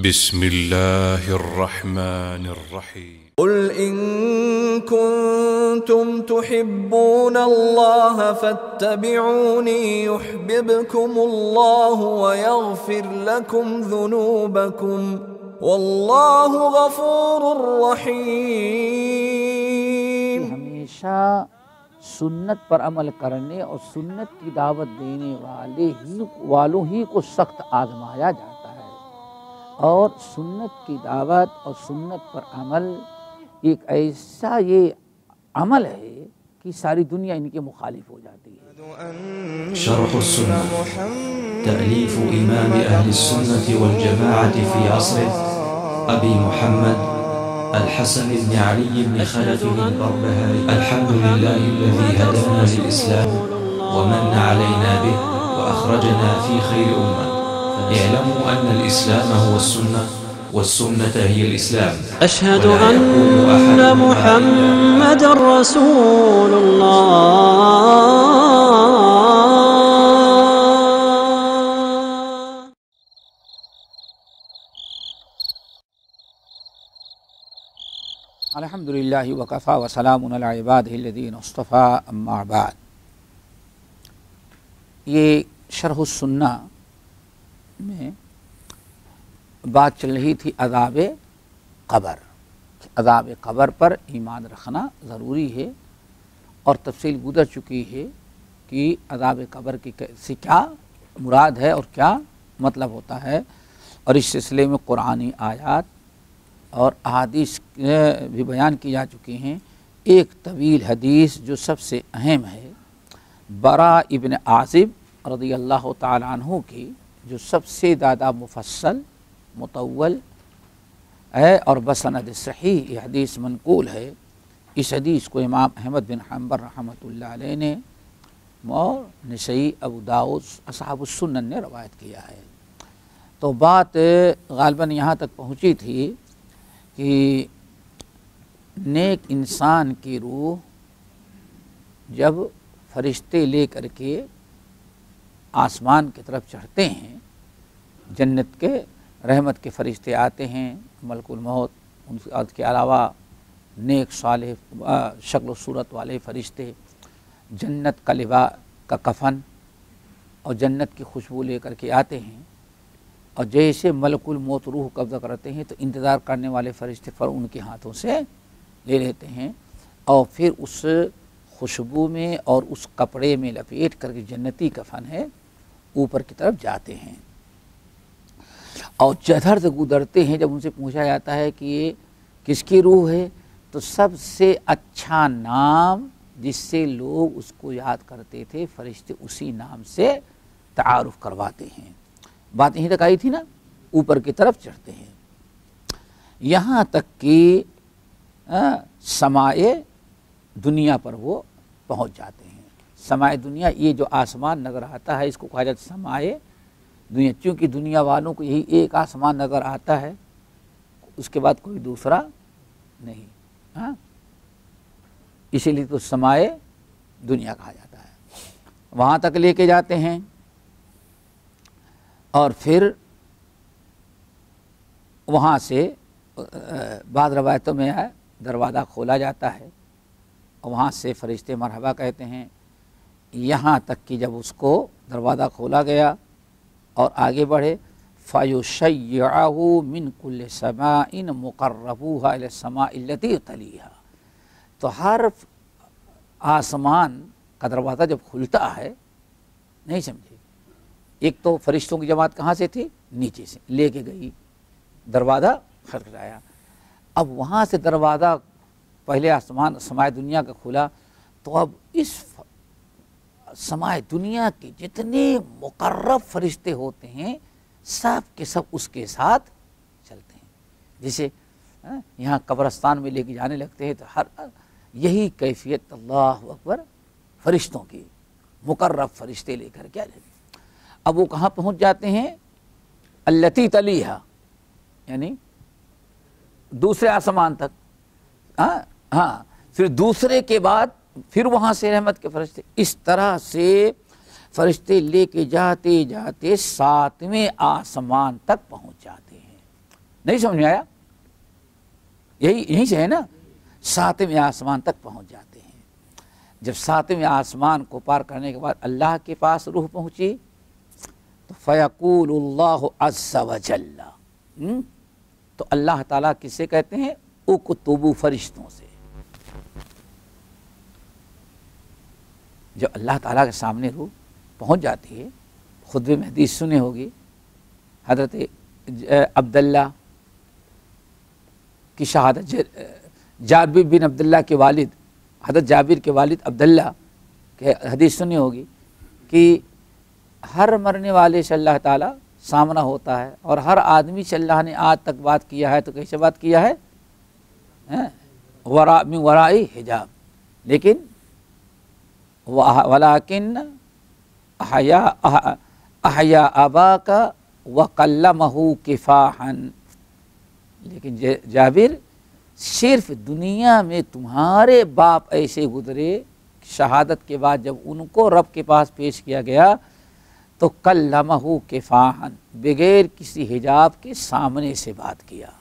بسم الله الرحمن الرحيم قل إن كنتم تحبون الله فاتبعوني يحببكم الله ويغفر لكم ذنوبكم والله غفور رحيم۔ ہمیشہ سنت پر عمل کرنے اور سنت کی دعوت دینے والوں ہی کو سخت آزمایا جاتا ہے، اور سنت کی دعوت اور سنت پر عمل ایک ایسا یہ عمل ہے کہ ساری دنیا ان کے مخالف ہو جاتی ہے۔ شرح السنة تأليف إمام أهل السنة والجماعة في عصره أبي محمد الحسن بن علي بن خلف البربهاري۔ الحمد لله الذي هدانا للإسلام ومن علينا به وأخرجنا في خير أمة، اعلموا أن الإسلام هو السنة والسنة هي الإسلام، أشهد أن محمد رسول الله۔ الحمدللہ وکفی وسلام علی عبادہ الذین اصطفیٰ، اما بعد۔ یہ شرح السنہ میں بات چل رہی تھی عذاب قبر، عذاب قبر پر ایمان رکھنا ضروری ہے، اور تفصیل گزر چکی ہے کہ عذاب قبر کی سے کیا مراد ہے اور کیا مطلب ہوتا ہے، اور اس سلسلے میں قرآنی آیات اور احادیث بھی بیان کی جا چکی ہیں۔ ایک طویل حدیث جو سب سے اہم ہے، برا ابن عازب رضی اللہ تعالیٰ عنہ کی، جو سب سے زیادہ مفصل مطول ہے اور بسند صحیح یہ حدیث منقول ہے۔ اس حدیث کو امام احمد بن حنبل رحمۃ اللہ علیہ نے اور نسائی، ابو داؤد، اصحاب السنن نے روایت کیا ہے۔ تو بات غالباً یہاں تک پہنچی تھی کہ نیک انسان کی روح جب فرشتے لے کر کے آسمان کی طرف چڑھتے ہیں، جنت کے رحمت کے فرشتے آتے ہیں، ملک الموت، ان کے علاوہ نیک صالح شکل و صورت والے فرشتے جنت کا لباس کا کفن اور جنت کی خوشبو لے کر کے آتے ہیں، اور جیسے ملک الموت روح قبضہ کرتے ہیں تو انتظار کرنے والے فرشتے پر ان کے ہاتھوں سے لے لیتے ہیں، اور پھر اس خوشبو میں اور اس کپڑے میں لپیٹ کر کے جنتی کفن ہے اوپر کی طرف جاتے ہیں، اور جدھر سے گزرتے ہیں جب ان سے پوچھا جاتا ہے کہ یہ کس کی روح ہے، تو سب سے اچھا نام جس سے لوگ اس کو یاد کرتے تھے فرشتے اسی نام سے تعارف کرواتے ہیں۔ بات یہیں تک آئی تھی نا، اوپر کی طرف چڑھتے ہیں، یہاں تک کہ سمائے دنیا پر وہ پہنچ جاتے ہیں۔ سمائے دنیا، یہ جو آسمان نظر آتا ہے اس کو کہا جاتا ہے سمائے دنیا، چونکہ دنیا والوں کو یہی ایک آسمان نظر آتا ہے، اس کے بعد کوئی دوسرا نہیں، اسی لیے تو سمائے دنیا کہا جاتا ہے۔ وہاں تک لے کے جاتے ہیں، اور پھر وہاں سے بعض روایتوں میں ہے دروازہ کھولا جاتا ہے، اور وہاں سے فرشتے مرحبا کہتے ہیں، یہاں تک کہ جب اس کو دروازہ کھولا گیا اور آگے بڑھے فَيُشَيِّعَهُ مِنْ كُلِّ سَمَاءٍ مُقَرَّبُوهَا إِلَى السَّمَاءِ الَّتِي تَلِيهَا۔ تو ہر آسمان کا دروازہ جب کھلتا ہے، نہیں سمجھے، ایک تو فرشتوں کی جماعت کہاں سے تھی؟ نیچے سے لے کے گئی، دروازہ کھٹکھٹایا، اب وہاں سے دروازہ پہلے آسمان سمائے دنیا کا کھلا، تو اب اس سمائے دنیا کے جتنے مقرب فرشتے ہوتے ہیں سب کے سب اس کے ساتھ چلتے ہیں، جیسے یہاں قبرستان میں لے کے جانے لگتے ہیں، تو ہر یہی کیفیت اللہ اکبر فرشتوں کی، مقرب فرشتے لے کر کے آتے ہیں۔ اب وہ کہاں پہنچ جاتے ہیں؟ التی تلیہا، یعنی دوسرے آسمان تک، پھر دوسرے کے بعد پھر وہاں سے رحمت کے فرشتے، اس طرح سے فرشتے لے کے جاتے جاتے 7ویں آسمان تک پہنچ جاتے ہیں۔ نہیں سمجھ میں آیا؟ یہیں سے ہے نا، 7ویں آسمان تک پہنچ جاتے ہیں۔ جب 7ویں آسمان کو پار کرنے کے بعد اللہ کے پاس روح پہنچی تو فیقول اللہ عز وجل، تو اللہ تعالیٰ کس سے کہتے ہیں؟ اکتبو، فرشتوں سے۔ جب اللہ تعالیٰ کے سامنے روح پہنچ جاتی ہے، خطبے میں حدیث سنی ہوگی، حضرت عبداللہ کی شہادت، جابر بن عبداللہ کے والد، حضرت جابر کے والد عبداللہ کے حدیث سنی ہوگی کہ ہر مرنے والے سے اللہ تعالیٰ سامنا ہوتا ہے، اور ہر آدمی سے اللہ نے آج تک بات کیا ہے، تو کیسے بات کیا ہے؟ من ورائی حجاب، لیکن ولیکن احیا اباک وکلمہ کفاحا، لیکن جابر صرف دنیا میں تمہارے باپ ایسے گزرے، شہادت کے بعد جب ان کو رب کے پاس پیش کیا گیا تو کلمہ کفاحا، بغیر کسی حجاب کے سامنے سے بات کیا۔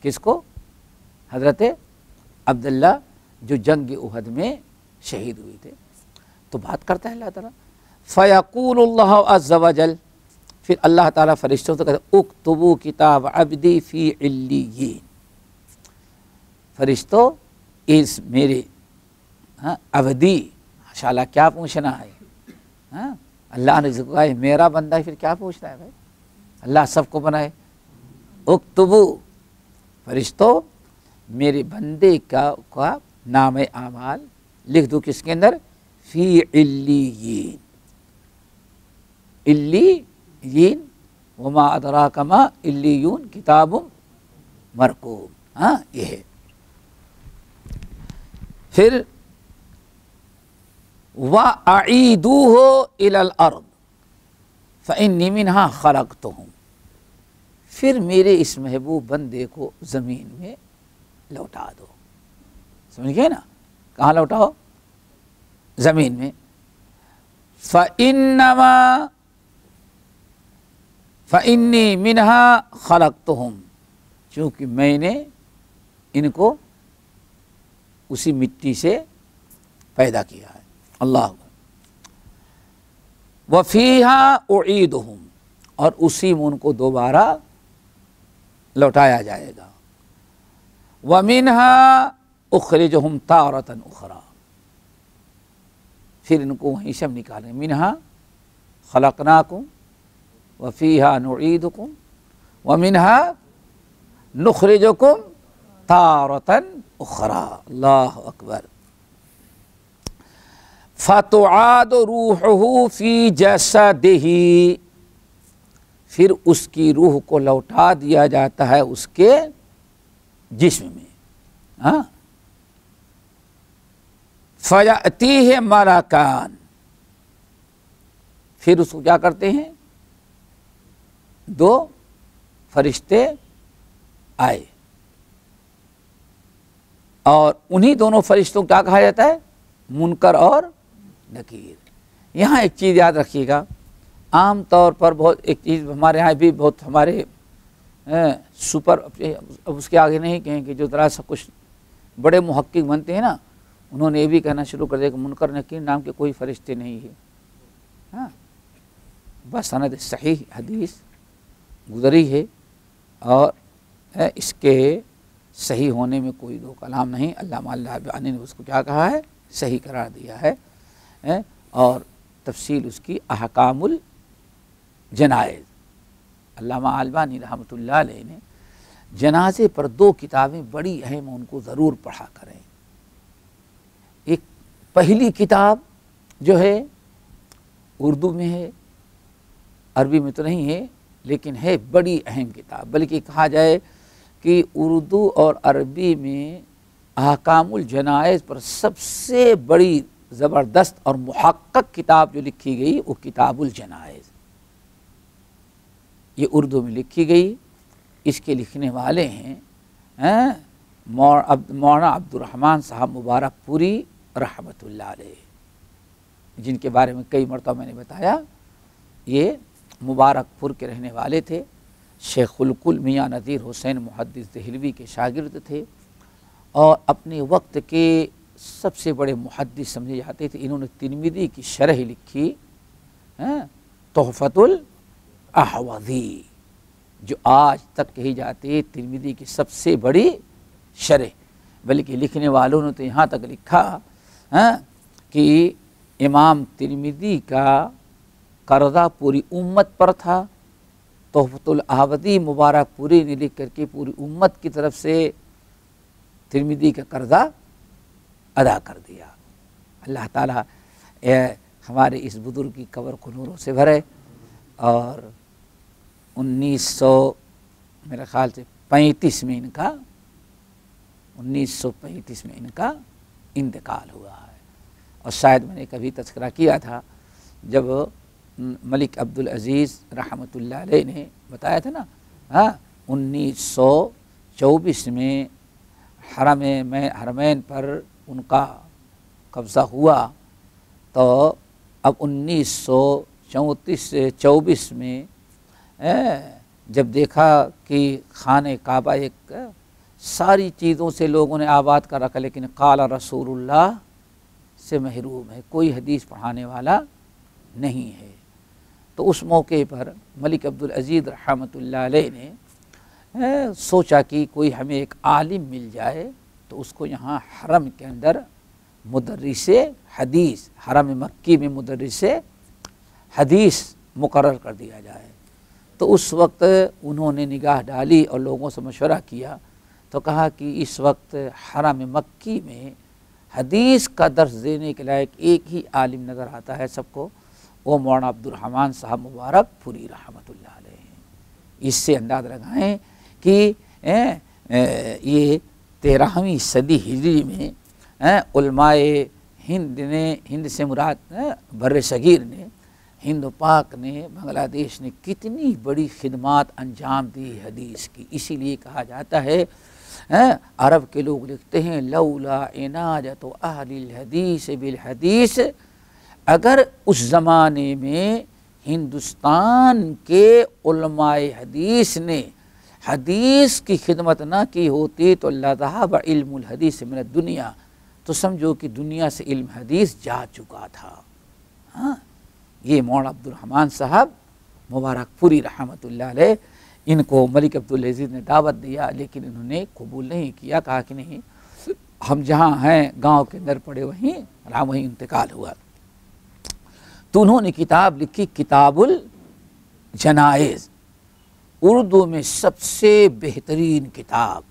کس کو؟ حضرت عبداللہ، جو جنگ احد میں شہید ہوئے تھے۔ تو بات کرتا ہے اللہ تعالیٰ، فیقول اللہ عز وجل، پھر اللہ تعالیٰ فرشتوں سے کہتا ہے اکتبو کتاب عبدی فی علیین، فرشتوں اس میرے عبدی، ماشاءاللہ کیا پوچھنا ہے، اللہ نے کہا ہے میرا بندہ ہے، پھر کیا پوچھنا ہے بھائی، اللہ سب کو بنائے۔ اکتبو، فرشتوں میرے بندے کا نام اعمال لکھ دو، کس کے اندر؟ فی علیین، علیین، وما ادراک ما علیون، کتاب مرقوم، یہ ہے۔ پھر وَأَعِيدُوهُ إِلَى الْأَرْضِ فَإِنِّي مِنْهَا خَلَقْتُهُمْ، پھر میرے اس محبوب بندے کو زمین میں لوٹا دو۔ سمجھ گئے نا؟ کہاں لوٹاؤ؟ زمین میں۔ فَإِنِّي مِنْهَا خَلَقْتُهُمْ، چونکہ میں نے ان کو اسی مٹی سے پیدا کیا ہے۔ اللہ وَفِيهَا أُعِيدُهُمْ، اور اسی میں ان کو دوبارہ لوٹایا جائے گا۔ وَمِنْهَا أُخْرِجُهُمْ تَارَةً أُخْرَى، پھر ان کو وہیں سے ہم نکالیں، مِنْهَا خَلَقْنَاكُمْ وَفِيهَا نُعِيدُكُمْ وَمِنْهَا نُخْرِجُكُمْ تَارَةً أُخْرَى۔ اللہ اکبر۔ فَتُعَادُ رُوحُهُ فِي جَسَدِهِ، پھر اس کی روح کو لوٹا دیا جاتا ہے اس کے جسم میں۔ فَيَأْتِيهِ مَلَكَانِ، پھر اس کو کیا کرتے ہیں؟ دو فرشتے آئے، اور انہی دونوں فرشتوں کو کیا کہا جاتا ہے؟ منکر اور نکیر۔ یہاں ایک چیز یاد رکھیے گا، عام طور پر بہت ایک چیز ہمارے یہاں بھی بہت ہمارے سپر، اب اس کے آگے نہیں کہیں کہ جو ذرا سا کچھ بڑے محقق بنتے ہیں نا، انہوں نے یہ بھی کہنا شروع کر دیا کہ منکر نکیر نام کے کوئی فرشتے نہیں ہے۔ بس سند صحیح حدیث گزری ہے، اور اس کے صحیح ہونے میں کوئی دو کلام نہیں۔ علامہ البانی نے اس کو کیا کہا ہے؟ صحیح قرار دیا ہے، اور تفصیل اس کی احکام الجنائز، علامہ البانی رحمۃ اللہ علیہ نے جنازے پر 2 کتابیں بڑی اہم، ان کو ضرور پڑھا کریں۔ ایک پہلی کتاب جو ہے اردو میں ہے، عربی میں تو نہیں ہے، لیکن ہے بڑی اہم کتاب، بلکہ کہا جائے کہ اردو اور عربی میں احکام الجنائز پر سب سے بڑی زبردست اور محقق کتاب جو لکھی گئی وہ کتاب الجنائز، یہ اردو میں لکھی گئی۔ اس کے لکھنے والے ہیں مولانا عبد الرحمن صاحب مبارک پوری رحمۃ اللہ علیہ، جن کے بارے میں کئی مرتبہ میں نے بتایا، یہ مبارک پور کے رہنے والے تھے، شیخ الکل میاں نذیر حسین محدث دہلوی کے شاگرد تھے اور اپنے وقت کے سب سے بڑے محدث سمجھے جاتے تھے. انہوں نے ترمذی کی شرح لکھی تحفۃ الاحوذی، جو آج تک کہی جاتی ہے ترمذی کی سب سے بڑی شرح. بلکہ لکھنے والوں نے تو یہاں تک لکھا کہ امام ترمذی کا قرضہ پوری امت پر تھا. تحفۃ الاحوذی مبارک پوری نے لکھ کر کے پوری امت کی طرف سے ترمذی کا قرضہ ادا کر دیا. اللہ تعالیٰ ہمارے اس بزرگ کی قبر کو نوروں سے بھرے. اور 1935 میرے خیال سے 1935 میں ان کا انتقال ہوا ہے. اور شاید میں نے کبھی تذکرہ کیا تھا جب ملک عبدالعزیز رحمۃ اللہ علیہ نے بتایا تھا نا 1924 میں حرمین پر ان کا قبضہ ہوا، تو اب 1924 میں جب دیکھا کہ خانہ کعبہ ایک ساری چیزوں سے لوگوں نے آباد کر رکھا لیکن قال رسول اللہ سے محروم ہے، کوئی حدیث پڑھانے والا نہیں ہے، تو اس موقع پر ملک عبدالعزیز رحمۃ اللہ علیہ نے سوچا کہ کوئی ہمیں ایک عالم مل جائے تو اس کو یہاں حرم کے اندر مدرس حدیث، حرم مکی میں مدرس حدیث مقرر کر دیا جائے. تو اس وقت انہوں نے نگاہ ڈالی اور لوگوں سے مشورہ کیا تو کہا کہ اس وقت حرم مکی میں حدیث کا درس دینے کے لائق ایک ہی عالم نظر آتا ہے سب کو، وہ مولانا عبدالرحمن صاحب مبارک پوری رحمۃ اللہ علیہ ہیں. اس سے انداز لگائیں کہ یہ 13ویں صدی ہجری میں علماء ہند سے مراد بر صغیر نے، ہند و پاک نے، بنگلہ دیش نے کتنی بڑی خدمات انجام دی حدیث کی. اسی لیے کہا جاتا ہے عرب کے لوگ لکھتے ہیں لولا عنایت اہل الحدیث بالحدیث، اگر اس زمانے میں ہندوستان کے علماء حدیث نے حدیث کی خدمت نہ کی ہوتی تو لذهب علم الحدیث من الدنیا، تو سمجھو کہ دنیا سے علم حدیث جا چکا تھا. یہ مولانا عبدالرحمن صاحب مبارک پوری رحمۃ اللہ علیہ، ان کو ملک عبدالعزیز نے دعوت دیا لیکن انہوں نے قبول نہیں کیا. کہا کہ نہیں، ہم جہاں ہیں گاؤں کے اندر پڑے وہیں انتقال ہوا. تو انہوں نے کتاب لکھی کتاب الجنائز، اردو میں سب سے بہترین کتاب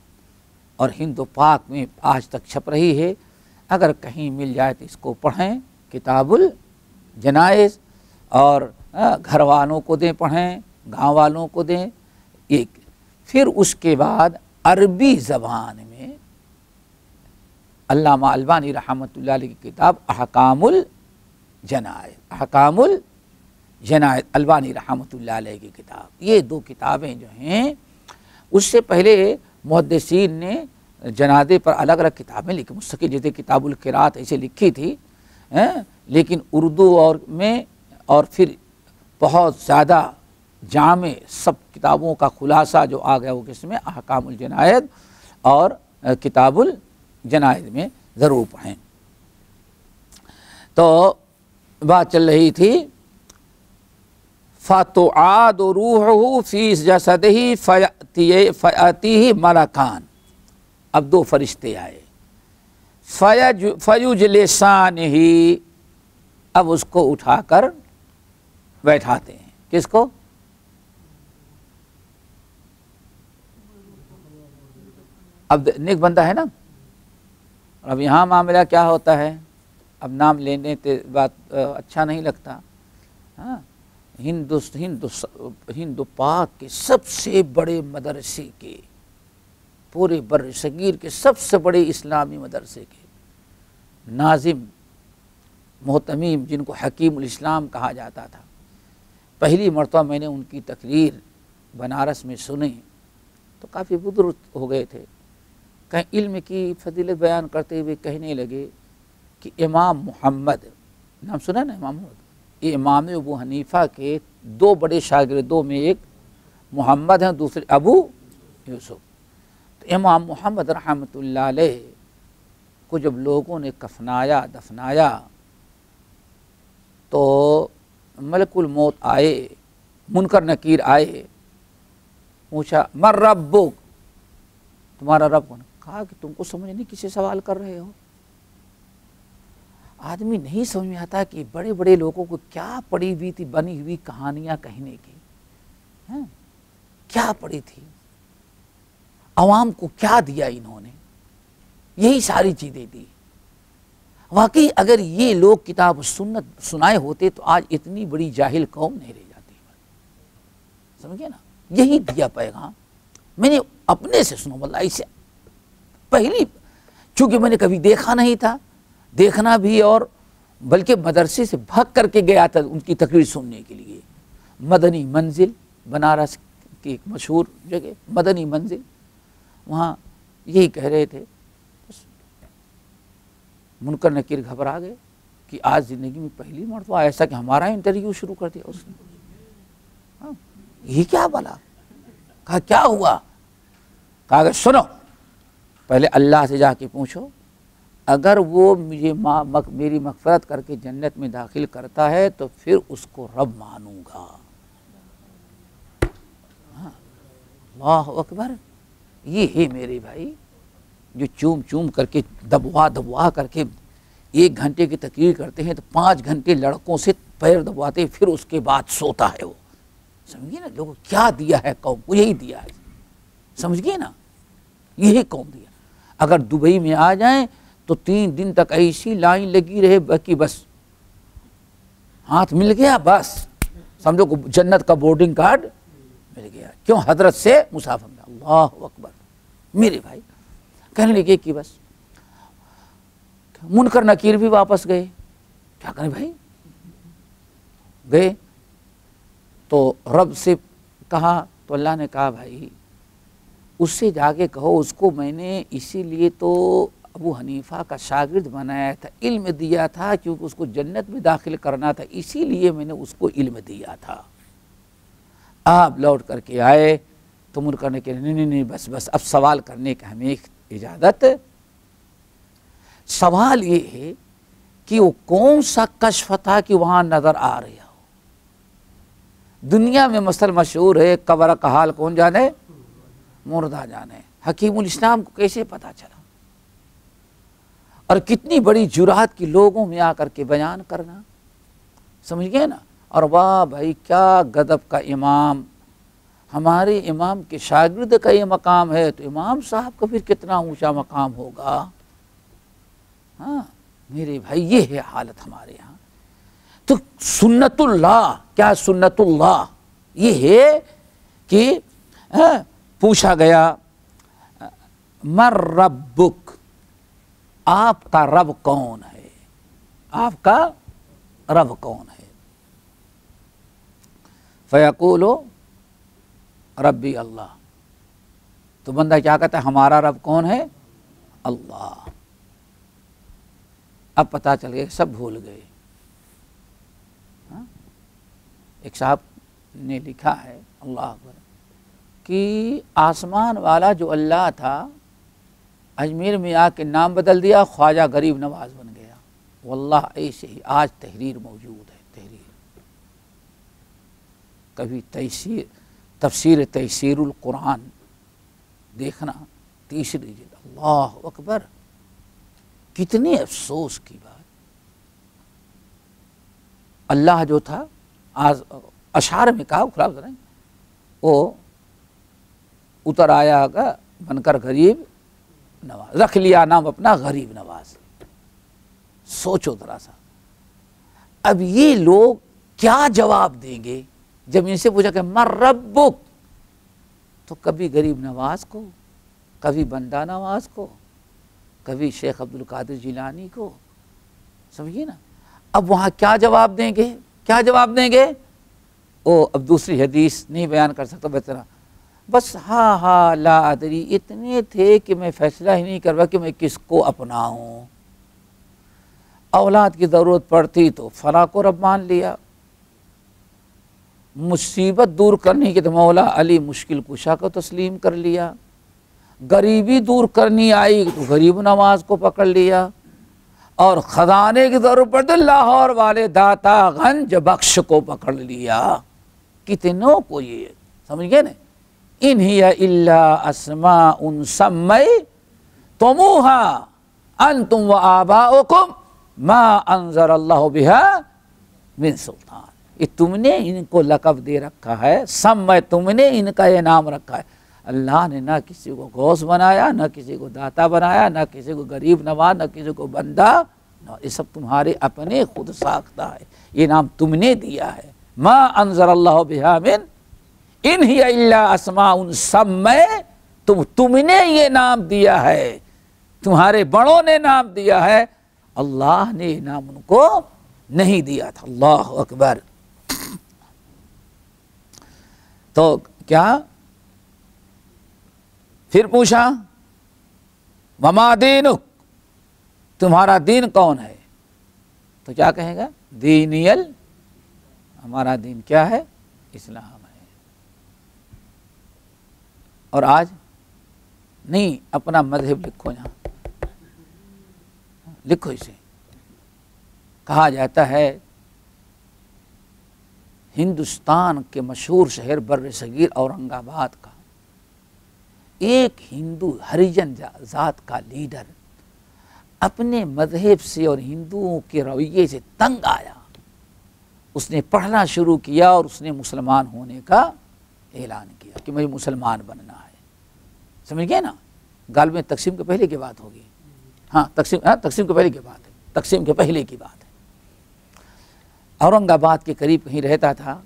اور ہند و پاک میں آج تک چھپ رہی ہے. اگر کہیں مل جائے تو اس کو پڑھیں، کتاب الجنائز، اور گھر والوں کو دیں پڑھیں، گاؤں والوں کو دیں. ایک پھر اس کے بعد عربی زبان میں علامہ البانی رحمۃ اللہ علیہ کی کتاب احکام الجنائز، احکام الجنائز البانی رحمۃ اللہ علیہ کی کتاب. یہ دو کتابیں جو ہیں، اس سے پہلے محدثین نے جنازے پر الگ الگ کتابیں لکھی مستقل، جیسے کتاب القرات ایسے لکھی تھی، لیکن اردو اور میں اور پھر بہت زیادہ جامع سب کتابوں کا خلاصہ جو آ گیا وہ کس میں احکام الجنائز اور کتاب الجنائز میں ضرور پڑھیں. تو بات چل رہی تھی فَتُعَادُ رُوحُهُ فِي جَسَدِهِ فَيَأْتِيهِ مَلَكَانِ. اب دو فرشتے آئے، فَيُجْلِسَانِهِ، اب اس کو اٹھا کر بیٹھاتے ہیں. کس کو؟ اب نیک بندہ ہے نا. اب یہاں معاملہ کیا ہوتا ہے، اب نام لینے تے بات اچھا نہیں لگتا. ہند و پاک کے سب سے بڑے مدرسے کے، پورے بر صغیر کے سب سے بڑے اسلامی مدرسے کے ناظم محتمیم، جن کو حکیم الاسلام کہا جاتا تھا، پہلی مرتبہ میں نے ان کی تقریر بنارس میں سنی تو کافی بزرگ ہو گئے تھے. کہیں علم کی فضیلت بیان کرتے ہوئے کہنے لگے کہ امام محمد، نام سنا نا امام محمد، یہ امام ابو حنیفہ کے دو بڑے شاگردوں میں ایک محمد ہیں, دوسرے ابو یوسف. تو امام محمد رحمۃ اللہ علیہ کو جب لوگوں نے کفنایا دفنایا تو ملک الموت آئے, منکر نکیر آئے, پوچھا من ربک, تمہارا رب کون؟ کہا کہ تم کو سمجھ نہیں کس سے سوال کر رہے ہو. آدمی نہیں سمجھ میں آتا کہ بڑے بڑے لوگوں کو کیا پڑی ہوئی تھی بنی ہوئی کہانیاں کہنے کی, کیا پڑی تھی, عوام کو کیا دیا انہوں نے, یہی ساری چیزیں دی. واقعی اگر یہ لوگ کتاب و سنت سنائے ہوتے تو آج اتنی بڑی جاہل قوم نہیں رہ جاتی. سمجھے نا, یہی دیا پیغام. میں نے اپنے سے سنو واللہ, اسے پہلی چونکہ میں نے کبھی دیکھا نہیں تھا, دیکھنا بھی اور بلکہ مدرسے سے بھاگ کر کے گیا تھا ان کی تقریر سننے کے لیے. مدنی منزل, بنارس کی ایک مشہور جگہ مدنی منزل, وہاں یہی کہہ رہے تھے. منکر نکیر گھبرا گئے کہ آج زندگی میں پہلی مرتبہ ایسا کہ ہمارا انٹرویو شروع کر دیا اس نے. یہ کیا بلا؟ کہا کیا ہوا؟ کہا کہ سنو, پہلے اللہ سے جا کے پوچھو, اگر وہ مجھے میری مغفرت کر کے جنت میں داخل کرتا ہے تو پھر اس کو رب مانوں گا. اللہ اکبر. یہ ہے میرے بھائی جو چوم چوم کر کے دبوا کر کے 1 گھنٹے کی تقریر کرتے ہیں تو 5 گھنٹے لڑکوں سے پیر دبواتے, پھر اس کے بعد سوتا ہے وہ. سمجھیے نا لوگوں کیا دیا ہے قوم کو, یہی دیا ہے. سمجھ گئے نا, یہی قوم دیا. اگر دبئی میں آ جائیں تو 3 دن تک ایسی لائن لگی رہے, باقی بس ہاتھ مل گیا, بس سمجھو کو جنت کا بورڈنگ کارڈ مل گیا. کیوں؟ حضرت سے مسافر. اللہ اکبر. میرے بھائی کہنے لگے کہ بس منکر نکیر بھی واپس گئے. کیا کریں بھائی, گئے تو رب سے کہا تو اللہ نے کہا بھائی اس سے جا کے کہو, اس کو میں نے اسی لیے تو ابو حنیفہ کا شاگرد بنایا تھا, علم دیا تھا, کیونکہ اس کو جنت میں داخل کرنا تھا, اسی لیے میں نے اس کو علم دیا تھا. آپ لوٹ کر کے آئے تو منکر نے کہا نہیں بس اب سوال کرنے کا ہمیں اجازت. سوال یہ ہے کہ وہ کون سا کشف تھا کہ وہاں نظر آ رہا ہو. دنیا میں مثل مشہور ہے, قبر کا حال کون جانے, مردہ جانے. حکیم الاسلام کو کیسے پتا چلا, اور کتنی بڑی جرات کی لوگوں میں آ کر کے بیان کرنا. سمجھ گئے نا. اور واہ بھائی کیا غضب کا امام, ہمارے امام کے شاگرد کا یہ مقام ہے تو امام صاحب کا پھر کتنا اونچا مقام ہوگا. ہاں میرے بھائی یہ ہے حالت ہمارے یہاں. تو سنت اللہ, کیا سنت اللہ یہ ہے کہ پوچھا گیا من ربک, آپ کا رب کون ہے, آپ کا رب کون ہے. فیقولو ربی اللہ. تو بندہ کیا کہتا ہے, ہمارا رب کون ہے, اللہ. اب پتا چل گیا, سب بھول گئے. ایک صاحب نے لکھا ہے اللہ اکبر کہ آسمان والا جو اللہ تھا اجمیر میں آ کے نام بدل دیا, خواجہ غریب نواز بن گیا. واللہ ایسے ہی آج تحریر موجود ہے, تحریر. کبھی تفسیر تیسیر القرآن دیکھنا, 3ری جلد. اللہ اکبر, کتنے افسوس کی بات. اللہ جو تھا اشعار میں کہا خراب کریں, وہ اتر آیا گا بن کر غریب نواز, رکھ لیا نام اپنا غریب نواز. سوچو ذرا سا, اب یہ لوگ کیا جواب دیں گے جب ان سے پوچھا کہ من ربک, تو کبھی غریب نواز کو, کبھی بندہ نواز کو, کبھی شیخ عبد القادر جیلانی کو. سمجھیے نا. اب وہاں کیا جواب دیں گے, کیا جواب دیں گے. اب دوسری حدیث نہیں بیان کر سکتا بہتر, بس ہاں لا ادری, اتنے تھے کہ میں فیصلہ ہی نہیں کر رہا کہ میں کس کو اپناؤں. اولاد کی ضرورت پڑتی تو فلاں کو رب مان لیا, مصیبت دور کرنے کے تو مولا علی مشکل کشا کو تسلیم کر لیا، غریبی دور کرنی آئی تو غریب نواز کو پکڑ لیا، اور خزانے کی ضرورت پڑ تو لاہور والے داتا گنج بخش کو پکڑ لیا۔ کتنوں کو یہ سمجھ گئے نا، ان ہی الا اسماء سمیتموہا انتم وآباؤکم ما انزل اللہ بہا من سلطان۔ یہ تم نے ان کو لقب دے رکھا ہے، سمے تم نے ان کا یہ نام رکھا ہے۔ اللہ نے نہ کسی کو غوث بنایا، نہ کسی کو داتا بنایا، نہ کسی کو غریب نواز، نہ کسی کو بندہ، یہ سب تمہارے اپنے خود ساختہ ہے، یہ نام تم نے دیا ہے۔ ما انزل اللہ بہا من ان ہی الا اسماء تم نے یہ نام دیا ہے، تمہارے بڑوں نے نام دیا ہے، اللہ نے یہ نام ان کو نہیں دیا تھا۔ اللہ اکبر۔ تو کیا پھر پوچھا وما دینک، تمہارا دین کون ہے؟ تو کیا کہے گا؟ دینی ہمارا دین کیا ہے؟ اسلام ہے۔ اور آج نہیں، اپنا مذہب لکھو، یہاں لکھو اسے۔ کہا جاتا ہے ہندوستان کے مشہور شہر بر صغیر اورنگ آباد کا ایک ہندو ہریجن ذات کا لیڈر اپنے مذہب سے اور ہندوؤں کے رویے سے تنگ آیا، اس نے پڑھنا شروع کیا اور اس نے مسلمان ہونے کا اعلان کیا کہ مجھے مسلمان بننا ہے۔ سمجھ گئے نا؟ غالب میں تقسیم کے پہلے کی بات ہوگی، ہاں تقسیم کے پہلے کی بات ہے، تقسیم کے پہلے کی بات ہے۔ اورنگ آباد کے قریب کہیں رہتا تھا،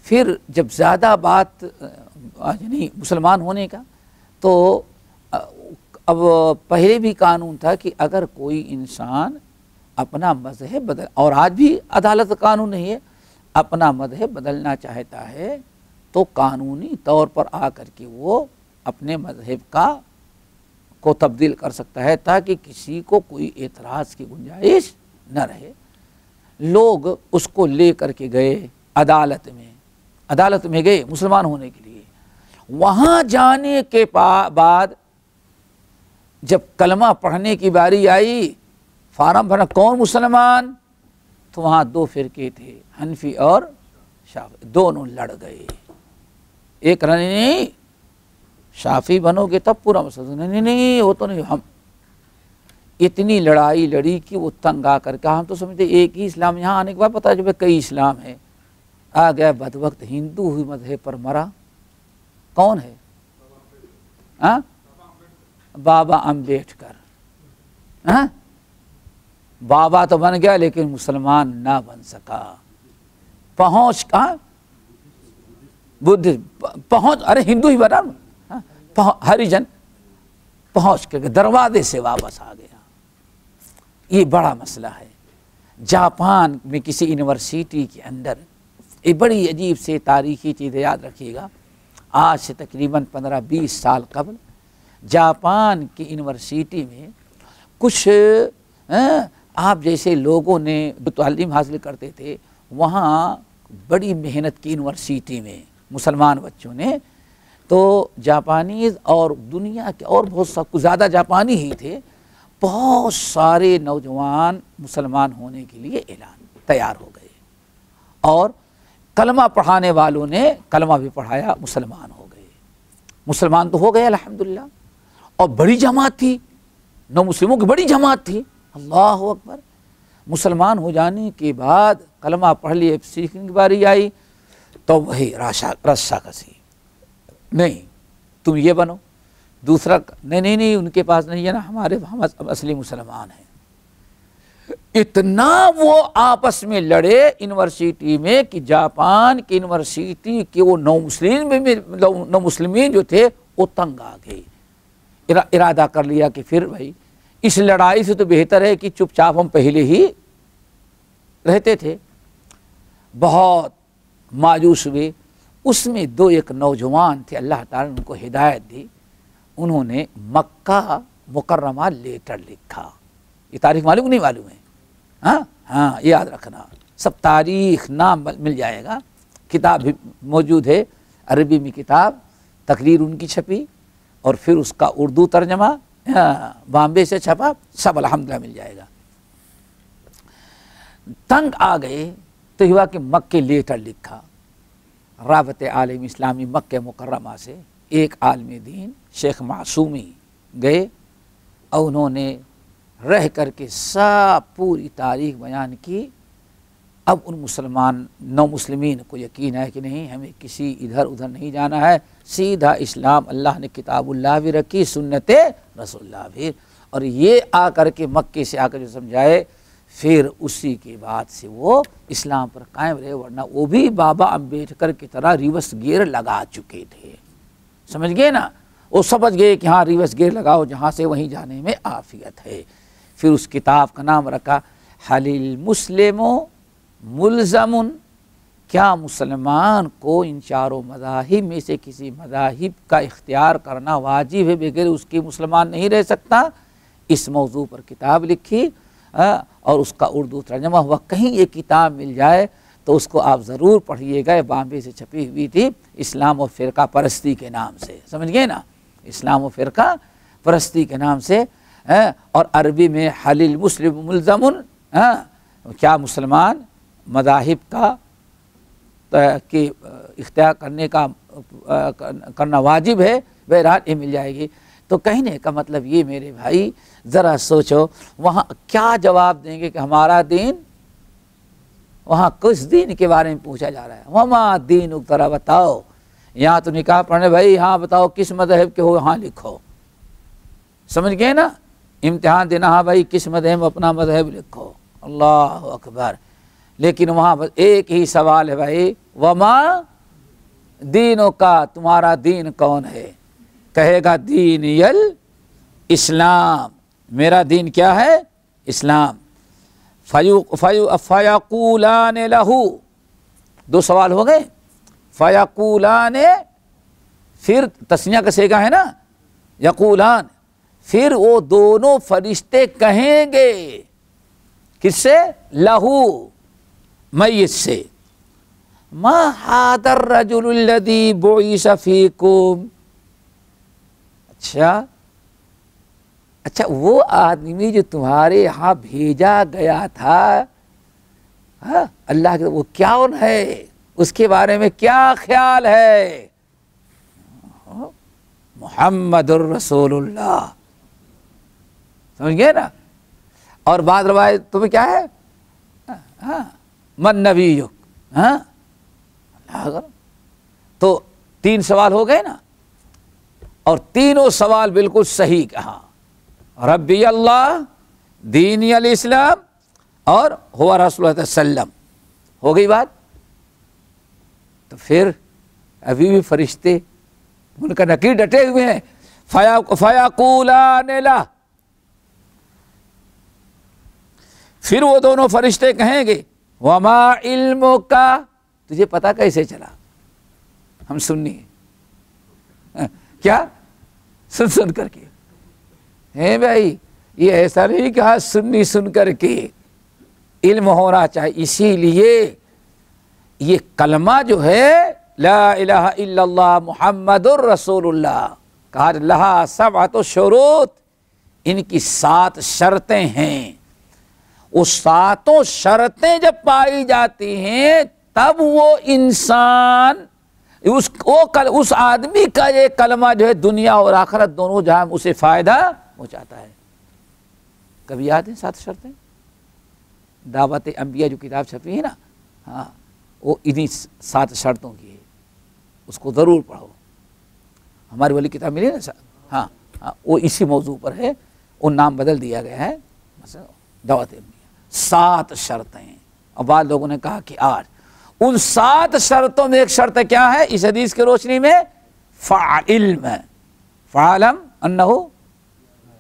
پھر جب زیادہ بات نہیں مسلمان ہونے کا، تو اب پہلے بھی قانون تھا کہ اگر کوئی انسان اپنا مذہب بدل، اور آج بھی عدالت قانون نہیں ہے، اپنا مذہب بدلنا چاہتا ہے تو قانونی طور پر آ کر کے وہ اپنے مذہب کو تبدیل کر سکتا ہے، تاکہ کسی کو کوئی اعتراض کی گنجائش نہ رہے۔ لوگ اس کو لے کر کے گئے عدالت میں گئے مسلمان ہونے کے لیے۔ وہاں جانے کے بعد جب کلمہ پڑھنے کی باری آئی، فارم بھرا کون مسلمان، تو وہاں دو فرقے تھے، حنفی اور شافعی، دونوں لڑ گئے۔ ایک نہیں شافعی بنو گے تب پورا مسئلہ، نہیں وہ تو نہیں، ہم اتنی لڑائی لڑی کہ وہ تنگ آ کر کے، ہم تو سمجھتے ایک ہی اسلام، یہاں آنے کے بعد پتا چلا کئی اسلام ہے۔ آ گیا بدوقت ہندو ہوئی مذہب پر مرا۔ کون ہے؟ بابا امبیڈکر۔ بابا تو بن گیا لیکن مسلمان نہ بن سکا۔ پہنچ ارے ہندو ہی بنا، ہریجن پہنچ کر کے دروازے سے واپس آ گیا۔ یہ بڑا مسئلہ ہے۔ جاپان میں کسی یونیورسٹی کے اندر ایک بڑی عجیب سے تاریخی چیز یاد رکھیے گا، آج سے تقریباً 15-20 سال قبل جاپان کی یونیورسٹی میں کچھ آپ جیسے لوگوں نے جو تعلیم حاصل کرتے تھے، وہاں بڑی محنت کی یونیورسٹی میں مسلمان بچوں نے، تو جاپانیز اور دنیا کے اور بہت زیادہ جاپانی ہی تھے، بہت سارے نوجوان مسلمان ہونے کے لیے اعلان تیار ہو گئے، اور کلمہ پڑھانے والوں نے کلمہ بھی پڑھایا، مسلمان ہو گئے۔ مسلمان تو ہو گئے الحمدللہ، اور بڑی جماعت تھی، نو مسلموں کی بڑی جماعت تھی۔ اللہ اکبر۔ مسلمان ہو جانے کے بعد کلمہ پڑھ لیے، سیکھنے کی باری آئی تو وہی رسا کسی، نہیں تم یہ بنو، دوسرا نہیں ان کے پاس نہیں ہے نا، ہم اصلی مسلمان ہیں۔ اتنا وہ آپس میں لڑے یونیورسٹی میں کہ جاپان کی یونیورسٹی کے وہ نو مسلمین جو تھے وہ تنگ آ گئے، ارادہ کر لیا کہ پھر بھائی اس لڑائی سے تو بہتر ہے کہ چپ چاپ ہم پہلے ہی رہتے تھے۔ بہت مایوس ہوئے۔ اس میں ایک نوجوان تھے، اللہ تعالیٰ نے ان کو ہدایت دی، انہوں نے مکہ مکرمہ لیٹر لکھا۔ یہ تاریخ معلوم نہیں معلوم ہے؟ ہاں یاد رکھنا، سب تاریخ نام مل جائے گا کہ کتاب بھی موجود ہے، عربی میں کتاب تقریر ان کی چھپی، اور پھر اس کا اردو ترجمہ بامبے سے چھپا، سب الحمدللہ مل جائے گا۔ تنگ آ گئے تو ہوا کہ مکے لیٹر لکھا، رابط عالم اسلامی مکہ مکرمہ سے ایک عالم دین شیخ معصومی گئے، اور انہوں نے رہ کر کے سب پوری تاریخ بیان کی۔ اب ان نو مسلمین کو یقین ہے کہ نہیں، ہمیں کسی ادھر ادھر نہیں جانا ہے، سیدھا اسلام، اللہ نے کتاب اللہ بھی رکھی، سنت رسول اللہ بھی، اور یہ آ کر کے مکے سے آ کر جو سمجھائے، پھر اسی کے بعد سے وہ اسلام پر قائم رہے، ورنہ وہ بھی بابا امبیڈکر کی طرح ریورس گیئر لگا چکے تھے، سمجھ گئے نا، وہ سمجھ گئے کہ ہاں ریورس گیئر لگاؤ جہاں سے وہیں جانے میں عافیت ہے۔ پھر اس کتاب کا نام رکھا حل المسلم ملزم، کیا مسلمان کو ان چاروں مذاہب میں سے کسی مذاہب کا اختیار کرنا واجب ہے، بغیر اس کے مسلمان نہیں رہ سکتا؟ اس موضوع پر کتاب لکھی، اور اس کا اردو ترجمہ ہوا۔ کہیں یہ کتاب مل جائے تو اس کو آپ ضرور پڑھیے گا، بامبے سے چھپی ہوئی تھی، اسلام و فرقہ پرستی کے نام سے، سمجھ گئے نا، اسلام و فرقہ پرستی کے نام سے، اور عربی میں حل المسلم ملزم، کیا مسلمان مذاہب کا کہ اختیار کرنا واجب ہے، بہرحال یہ مل جائے گی۔ تو کہنے کا مطلب یہ میرے بھائی، ذرا سوچو وہاں کیا جواب دیں گے کہ ہمارا دین، وہاں کس دین کے بارے میں پوچھا جا رہا ہے، وما دین، ذرا بتاؤ، یہاں تو نکاح پڑھنے بھائی ہاں بتاؤ کس مذہب کے ہو، ہاں لکھو، سمجھ گئے نا، امتحان دینا، ہاں بھائی کس مذہب، اپنا مذہب لکھو، اللہ اکبر۔ لیکن وہاں بس ایک ہی سوال ہے بھائی، وما دینوں کا، تمہارا دین کون ہے؟ کہے گا دینی الاسلام، میرا دین کیا ہے؟ اسلام۔ فیقولان لہو، دو سوال ہو گئے، فیقولان، پھر تسنیہ کا صیغہ ہے نا، یقولان، پھر وہ دونوں فرشتے کہیں گے، کس سے؟ لہو، میت سے، ما ھذا الرجل الذی بعث فیکم، اچھا وہ آدمی جو تمہارے یہاں بھیجا گیا تھا، اللہ کے وہ کون ہے، اس کے بارے میں کیا خیال ہے؟ محمد الرسول اللہ، سمجھ گئے نا۔ اور بعض روایت تمہیں کیا ہے، من نبیک، تو تین سوال ہو گئے نا، اور تینوں سوال بالکل صحیح کہا، ربی اللہ، دینی الاسلام، اور ہوا رسول اللہ صلی اللہ علیہ وسلم، ہو گئی بات۔ تو پھر ابھی بھی فرشتے ان کا نکیر ڈٹے ہوئے ہیں، فیقولان لہ، پھر وہ دونوں فرشتے کہیں گے وما علمک، تجھے پتا کیسے چلا؟ ہم سنی ہیں، کیا سن کر کے، ہے بھائی یہ ایسا نہیں کہا سنی سن کر کے، علم ہونا چاہیے۔ اسی لیے یہ کلمہ جو ہے لا الہ الا اللہ محمد الرسول اللہ، کہا لہا سبعۃ شروط، ان کی 7 شرطیں ہیں، وہ 7 شرطیں جب پائی جاتی ہیں تب وہ انسان، اس آدمی کا یہ کلمہ جو ہے دنیا اور آخرت دونوں جہاں اسے فائدہ پہنچاتا ہے۔ کبھی یاد ہیں 7 شرطیں؟ دعوت انبیاء جو کتاب چھپی ہے نا، ہاں وہ انہی 7 شرطوں کی ہے، اس کو ضرور پڑھو، ہماری والی کتاب ملی نا، ہاں وہ اسی موضوع پر ہے، وہ نام بدل دیا گیا ہے، دعوت انبیاء۔ 7 شرطیں، اور بعض لوگوں نے کہا کہ 8، ان 7 شرطوں میں ایک شرط کیا ہے اس حدیث کی روشنی میں؟ فعلم، فعلم انہ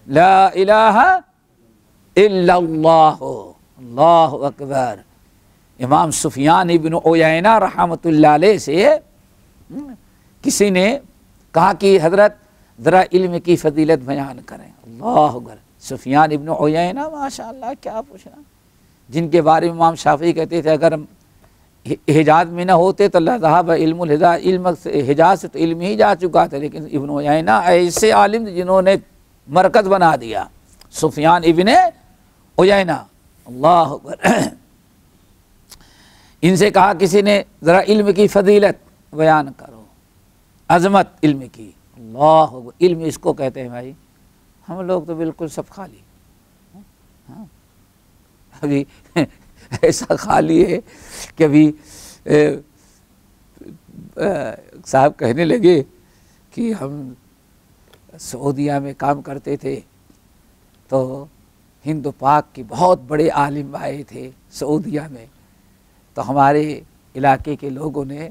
لا الہ الا اللہ، اللہ اکبر۔ امام سفیان ابن عیینہ رحمۃ اللہ علیہ سے کسی نے کہا کہ حضرت ذرا علم کی فضیلت بیان کریں، اللہ اکبر۔ سفیان ابن عیینہ ماشاء اللہ، کیا پوچھنا، جن کے بارے میں امام شافعی کہتے تھے اگر حجاز میں نہ ہوتے تو لذہب علم الحجاز، علم حجاز سے تو علم ہی جا چکا تھا، لیکن ابن عیینہ ایسے عالم جنہوں نے مرکز بنا دیا، سفیان ابن عیینہ، اللہ اکبر۔ ان سے کہا کسی نے ذرا علم کی فضیلت بیان کرو، عظمت علم کی، اللہ اکبر۔ علم اس کو کہتے ہیں بھائی، ہم لوگ تو بالکل سب خالی، ابھی ایسا خالی ہے کہ ابھی صاحب کہنے لگے کہ ہم سعودیہ میں کام کرتے تھے تو ہند و پاک کے بہت بڑے عالم آئے تھے سعودیہ میں، تو ہمارے علاقے کے لوگوں نے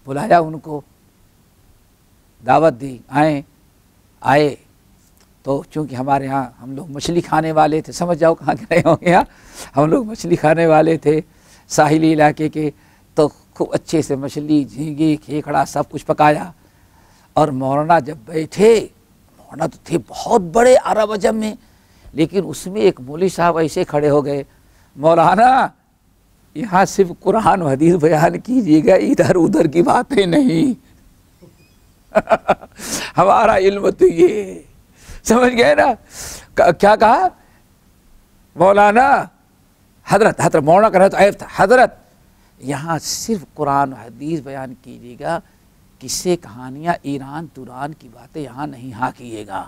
بلایا، ان کو دعوت دی، آئے تو چونکہ ہمارے ہاں ہم لوگ مچھلی کھانے والے تھے، سمجھ جاؤ کہاں گئے ہوں گے، ہم لوگ مچھلی کھانے والے تھے ساحلی علاقے کے، تو خوب اچھے سے مچھلی، جھینگے، کھیکڑا سب کچھ پکایا۔ اور مولانا جب بیٹھے، مولانا تو تھے بہت بڑے عرب عجم میں، لیکن اس میں ایک مولوی صاحب ایسے کھڑے ہو گئے، مولانا یہاں صرف قرآن و حدیث بیان کیجیے گا، ادھر ادھر کی باتیں نہیں، ہمارا علم تو یہ، سمجھ گئے نا کیا کہا مولانا؟ حضرت مولانا کر رہے تو عیب تھا، حضرت یہاں صرف قرآن و حدیث بیان کیجیے گا، قصے کہانیاں ایران توران کی باتیں یہاں نہیں ہاں کیے گا۔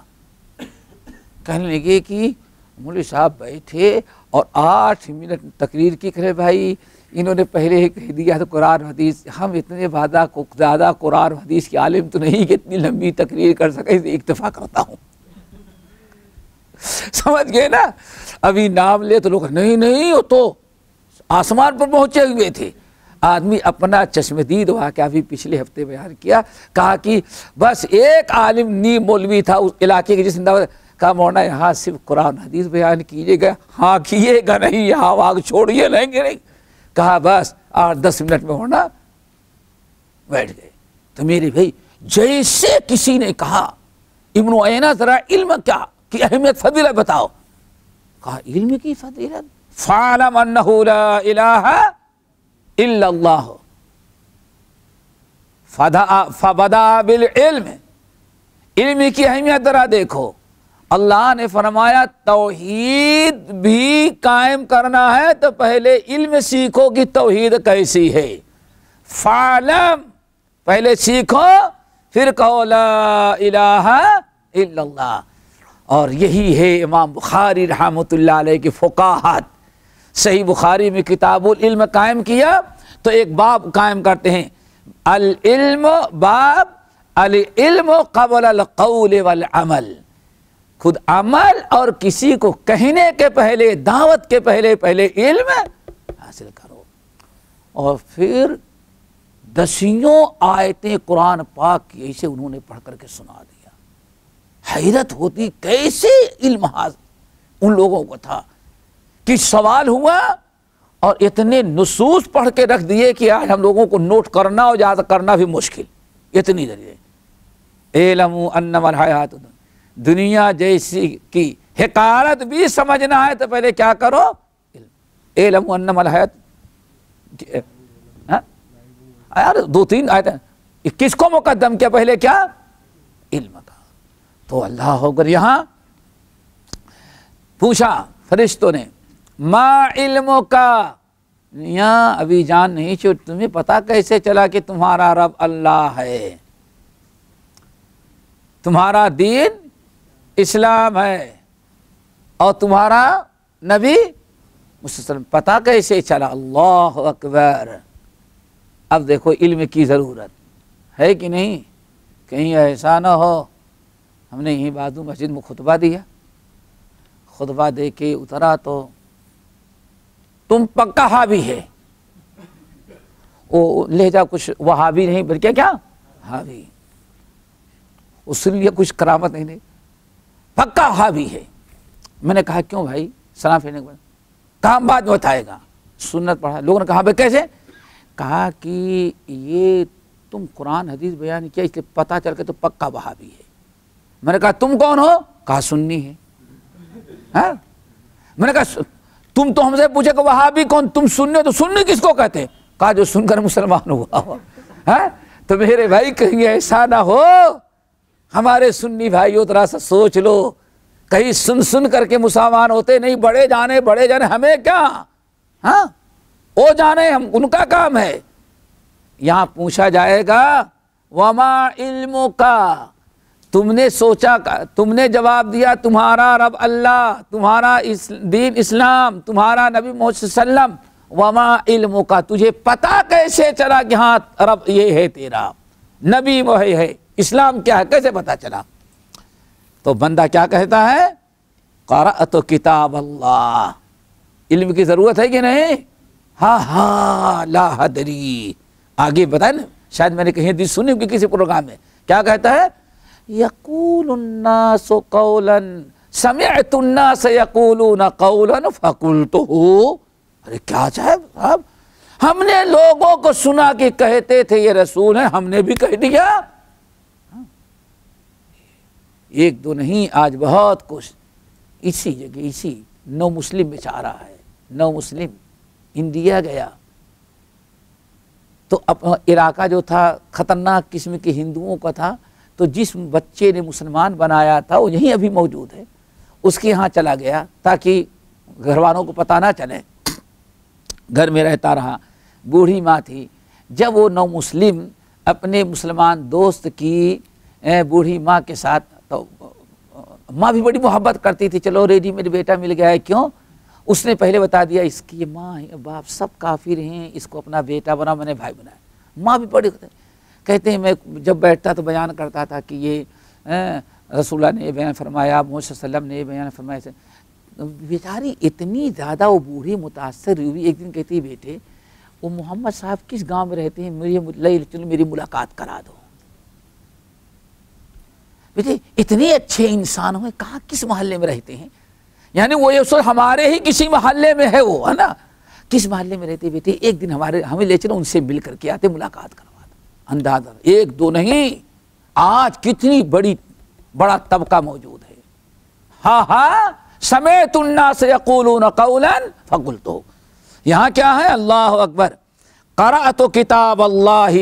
کہنے لگے کہ مولوی صاحب بیٹھے اور 8 منٹ تقریر کی، کرے بھائی انہوں نے پہلے ہی کہہ دیا تو قرآن و حدیث، ہم اتنے زیادہ قرآن و حدیث کے عالم تو نہیں کہ اتنی لمبی تقریر کر سکے، اکتفا کرتا ہوں۔ سمجھ گئے نا؟ ابھی نام لے تو لوگ نہیں وہ تو آسمان پر پہنچے ہوئے تھے۔ آدمی اپنا چشمدید واقعہ بھی پچھلے ہفتے بیان کیا، کہا کہ بس ایک عالم نیم مولوی تھا اس علاقے کے، جس نے کہا مولانا یہاں صرف قرآن حدیث بیان کیجیے گا، ہاں کیے گا نہیں، یہاں واگ چھوڑیے لیں گے نہیں۔ کہا بس 8-10 منٹ میں ہونا، بیٹھ گئے۔ تو میرے بھائی جیسے کسی نے کہا ابن عیینہ ذرا علم کیا کی اہمیت فضیلت بتاؤ، کہا علم کی فضیلت، فَاعْلَمْ أَنَّهُ لَا إِلَٰهَ إِلَّا اللَّهُ فَبَدَأَ بِالْعِلْمِ، علم کی اہمیت ذرا دیکھو۔ اللہ نے فرمایا توحید بھی قائم کرنا ہے تو پہلے علم سیکھو کہ توحید کیسی ہے، فَاعْلَمْ، پہلے سیکھو پھر کہو لا الہ الا اللہ۔ اور یہی ہے امام بخاری رحمۃ اللہ علیہ کی فقاہت۔ صحیح بخاری میں کتاب العلم قائم کیا تو ایک باب قائم کرتے ہیں، العلم، باب العلم قبل القول والعمل، خود عمل اور کسی کو کہنے کے پہلے، دعوت کے پہلے علم حاصل کرو۔ اور پھر 10 آیتیں قرآن پاک کی ایسے انہوں نے پڑھ کر کے سنا دیا۔ حیرت ہوتی کیسے علم حاصل ان لوگوں کو تھا کہ سوال ہوا اور اتنے نصوص پڑھ کے رکھ دیے کہ آج ہم لوگوں کو نوٹ کرنا اور یاد کرنا بھی مشکل، اتنی ذریعے۔ اعلموا انما الحیات دنیا جیسی کی حقارت بھی سمجھنا ہے تو پہلے کیا کرو؟ اعلموا انما الحیات، یار 2-3 آیتیں، کس کو مقدم کیا پہلے؟ کیا؟ علم کا۔ تو اللہ اکبر، یہاں پوچھا فرشتوں نے ما علم کا، یہاں ابھی جان نہیں چھوٹ، تمہیں پتا کیسے چلا کہ تمہارا رب اللہ ہے، تمہارا دین اسلام ہے اور تمہارا نبی مسلم، پتا کیسے چلا؟ اللہ اکبر۔ اب دیکھو علم کی ضرورت ہے کہ نہیں؟ کہیں ایسا نہ ہو ہم نے یہیں بازو مسجد میں خطبہ دیا، خطبہ دے کے اترا تو تم پکا حاوی ہے، وہ لہجہ کچھ وہابی نہیں بلکہ کیا حاوی، اس لیے کچھ کرامت نہیں، پکا حاوی ہے۔ میں نے کہا کیوں بھائی؟ سلام پھیرنے کے بعد کام بعد میں بتائے گا، سنت پڑھا۔ لوگوں نے کہا بھائی کیسے؟ کہا کہ یہ تم قرآن حدیث بیان کیا اس لیے پتہ چل کے تو پکا وہابی ہے۔ میں نے کہا تم کون ہو؟ کہا سنی ہے۔ ہاں؟ میں نے کہا تم تو ہم سے پوچھے کہ وہابی کون، تم سنی ہو تو سنی کس کو کہتے ہیں؟ کہا جو سن کر مسلمان ہوا ہو. تو میرے بھائی کہیں ایسا نہ ہو، ہمارے سنی بھائیوں ذرا سا سوچ لو، کہیں سن کر کے مسلمان ہوتے نہیں، بڑے جانے ہمیں کیا، ہاں وہ جانے، ہم ان کا کام ہے. یہاں پوچھا جائے گا وما علمک، تم نے سوچا، تم نے جواب دیا تمہارا رب اللہ، تمہارا دین اسلام، تمہارا نبی محمد صلی اللہ علیہ وسلم، وما علمک، تجھے پتا کیسے چلا کہ ہاں رب یہ ہے تیرا، نبی وہ ہے، اسلام کیا ہے، کیسے پتا چلا؟ تو بندہ کیا کہتا ہے؟ قرأت کتاب اللہ. علم کی ضرورت ہے کہ نہیں؟ ہاں لا ادری. آگے بتائیں نا، شاید میں نے کہیں حدیث سنی ہوگی کسی پروگرام میں، کیا کہتا ہے؟ یقول الناس قولا سمعت الناس یقولون قولا فقلتہ. ارے کیا صاحب، ہم نے لوگوں کو سنا کہ کہتے تھے یہ رسول ہیں، ہم نے بھی کہہ دیا. ایک دو نہیں، آج بہت کچھ اسی جگہ، اسی نو مسلم بیچارہ ہے، نو مسلم انڈیا گیا تو علاقہ جو تھا خطرناک قسم کے ہندوؤں کا تھا، تو جس بچے نے مسلمان بنایا تھا وہ یہیں ابھی موجود ہے، اس کے یہاں چلا گیا تاکہ گھر والوں کو پتہ نہ چلے. گھر میں رہتا رہا، بوڑھی ماں تھی. جب وہ نو مسلم اپنے مسلمان دوست کی بوڑھی ماں کے ساتھ، تو ماں بھی بڑی محبت کرتی تھی، چلو ریڈی میرے بیٹا مل گیا ہے. کیوں؟ اس نے پہلے بتا دیا اس کی ماں باپ سب کافر ہیں، اس کو اپنا بیٹا بنا، میں نے بھائی بنایا. ماں بھی بڑی کہتے ہیں، میں جب بیٹھتا تو بیان کرتا تھا کہ یہ رسول اللہ نے یہ بیان فرمایا، محمد صلی اللہ علیہ وسلم نے یہ بیان فرمایا. بیچاری اتنی زیادہ وہ بوڑھی متاثر ہوئی. ایک دن کہتی بیٹے وہ محمد صاحب کس گاؤں میں رہتے ہیں، میری ملاقات کرا دو. بیٹے اتنے اچھے انسان ہوئے، کہاں کس محلے میں رہتے ہیں؟ یعنی وہ یہ سو ہمارے ہی کسی محلے میں ہے، وہ ہے نا، کس محلے میں رہتے؟ بیٹے ایک دن ہمیں لے چلو، ان سے مل کر کے آتے، ملاقات کروا دو. اندازہ ایک دو نہیں، آج کتنی بڑا طبقہ موجود ہے. ہاں سمعت الناس یقولون قولا فقلت. یہاں کیا ہے؟ اللہ اکبر. قرأت کتاب اللہ،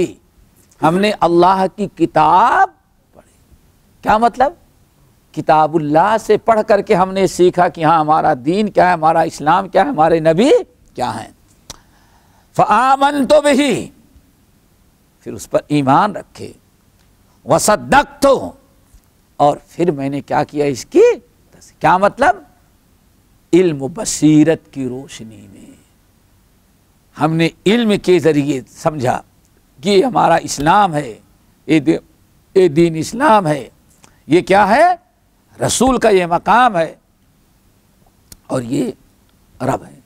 ہم نے اللہ کی کتاب پڑھی. کیا مطلب؟ کتاب اللہ سے پڑھ کر کے ہم نے سیکھا کہ ہاں ہمارا دین کیا ہے، ہمارا اسلام کیا ہے، ہمارے نبی کیا ہیں. فآمنت بہ، پھر اس پر ایمان رکھے. وصدقت، اور پھر میں نے کیا کیا اس کی، کیا مطلب؟ علم و بصیرت کی روشنی میں ہم نے علم کے ذریعے سمجھا کہ ہمارا اسلام ہے، یہ دین اسلام ہے، یہ کیا ہے؟ رسول کا یہ مقام ہے اور یہ رب ہے.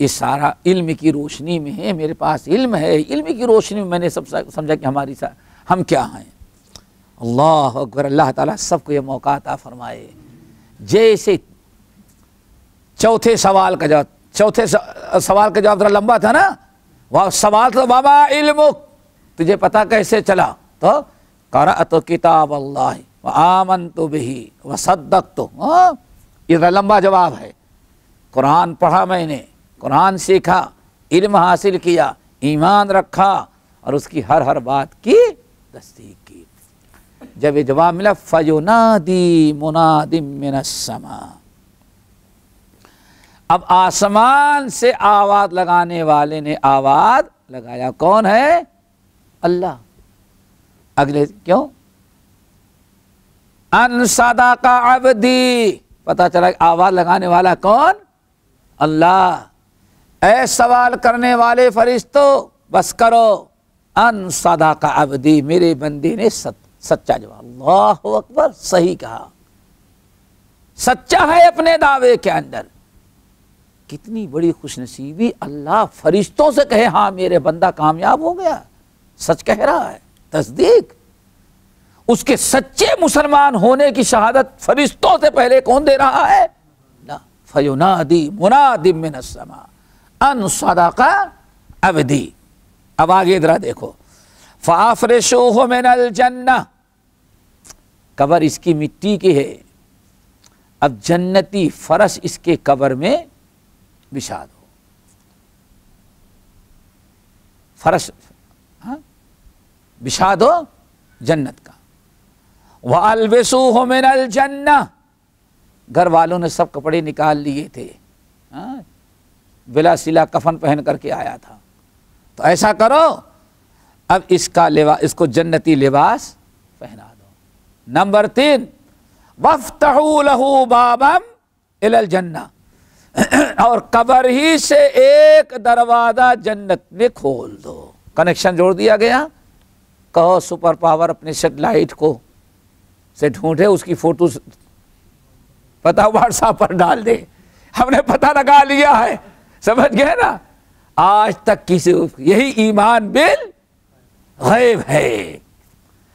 یہ سارا علم کی روشنی میں ہے. میرے پاس علم ہے، علم کی روشنی میں میں نے سب سمجھا کہ ہم کیا ہیں. اللہ اکبر. اللہ تعالیٰ سب کو یہ موقع عطا فرمائے. جیسے چوتھے سوال کا جواب ذرا لمبا تھا نا، وہ سوال تو بابا علمک، تجھے پتا کیسے چلا؟ تو قرأت کتاب اللہ وآمنت بہ وصدقت. یہ لمبا جواب ہے. قرآن پڑھا میں نے، قرآن سیکھا، علم حاصل کیا، ایمان رکھا اور اس کی ہر بات کی تصدیق کی. جب یہ جواب ملا فَيُنَادِي مُنَادٍ مِّنَ السَّمَاءِ، اب آسمان سے آواز لگانے والے نے آواز لگایا. کون ہے؟ اللہ. اگلے کیوں؟ ان صدق عبدی، پتا چلا آواز لگانے والا کون؟ اللہ. اے سوال کرنے والے فرشتوں بس کرو، ان صدق عبدی، میرے بندے نے سچا جواب. اللہ اکبر. صحیح کہا، سچا ہے اپنے دعوے کے اندر. کتنی بڑی خوش نصیبی. اللہ فرشتوں سے کہے ہاں میرے بندہ کامیاب ہو گیا، سچ کہہ رہا ہے. تصدیق اس کے سچے مسلمان ہونے کی شہادت فرشتوں سے پہلے کون دے رہا ہے؟ فَيُنَادِي مُنَادٍ مِّنَ السَّمَاءِ ان صدق عبدی. اب آگے ذرا دیکھو. فَأَفْرِشُوهُ مِنَ الْجَنَّةِ، قبر اس کی مٹی کی ہے، اب جنتی فرش اس کے قبر میں بچھا دو. فرش بچھا دو جنت کا. وَأَلْبِسُوهُ مِنَ الْجَنَّةِ، گھر والوں نے سب کپڑے نکال لیے تھے، بلا سلا کفن پہن کر کے آیا تھا، تو ایسا کرو اب اس کا لباس، اس کو جنتی لباس پہنا دو. نمبر 3 وَافْتَحُوا لَهُ بَابًا إِلَى الْجَنَّةِ، اور قبر ہی سے ایک دروازہ جنت میں کھول دو. کنیکشن جوڑ دیا گیا. کہو سپر پاور اپنے سیٹلائٹ کو سے ڈھونڈے، اس کی فوٹو پتا واٹس ایپ پر ڈال دے، ہم نے پتہ لگا لیا ہے. سمجھ گئے نا؟ آج تک کسی، یہی ایمان بالغیب ہے.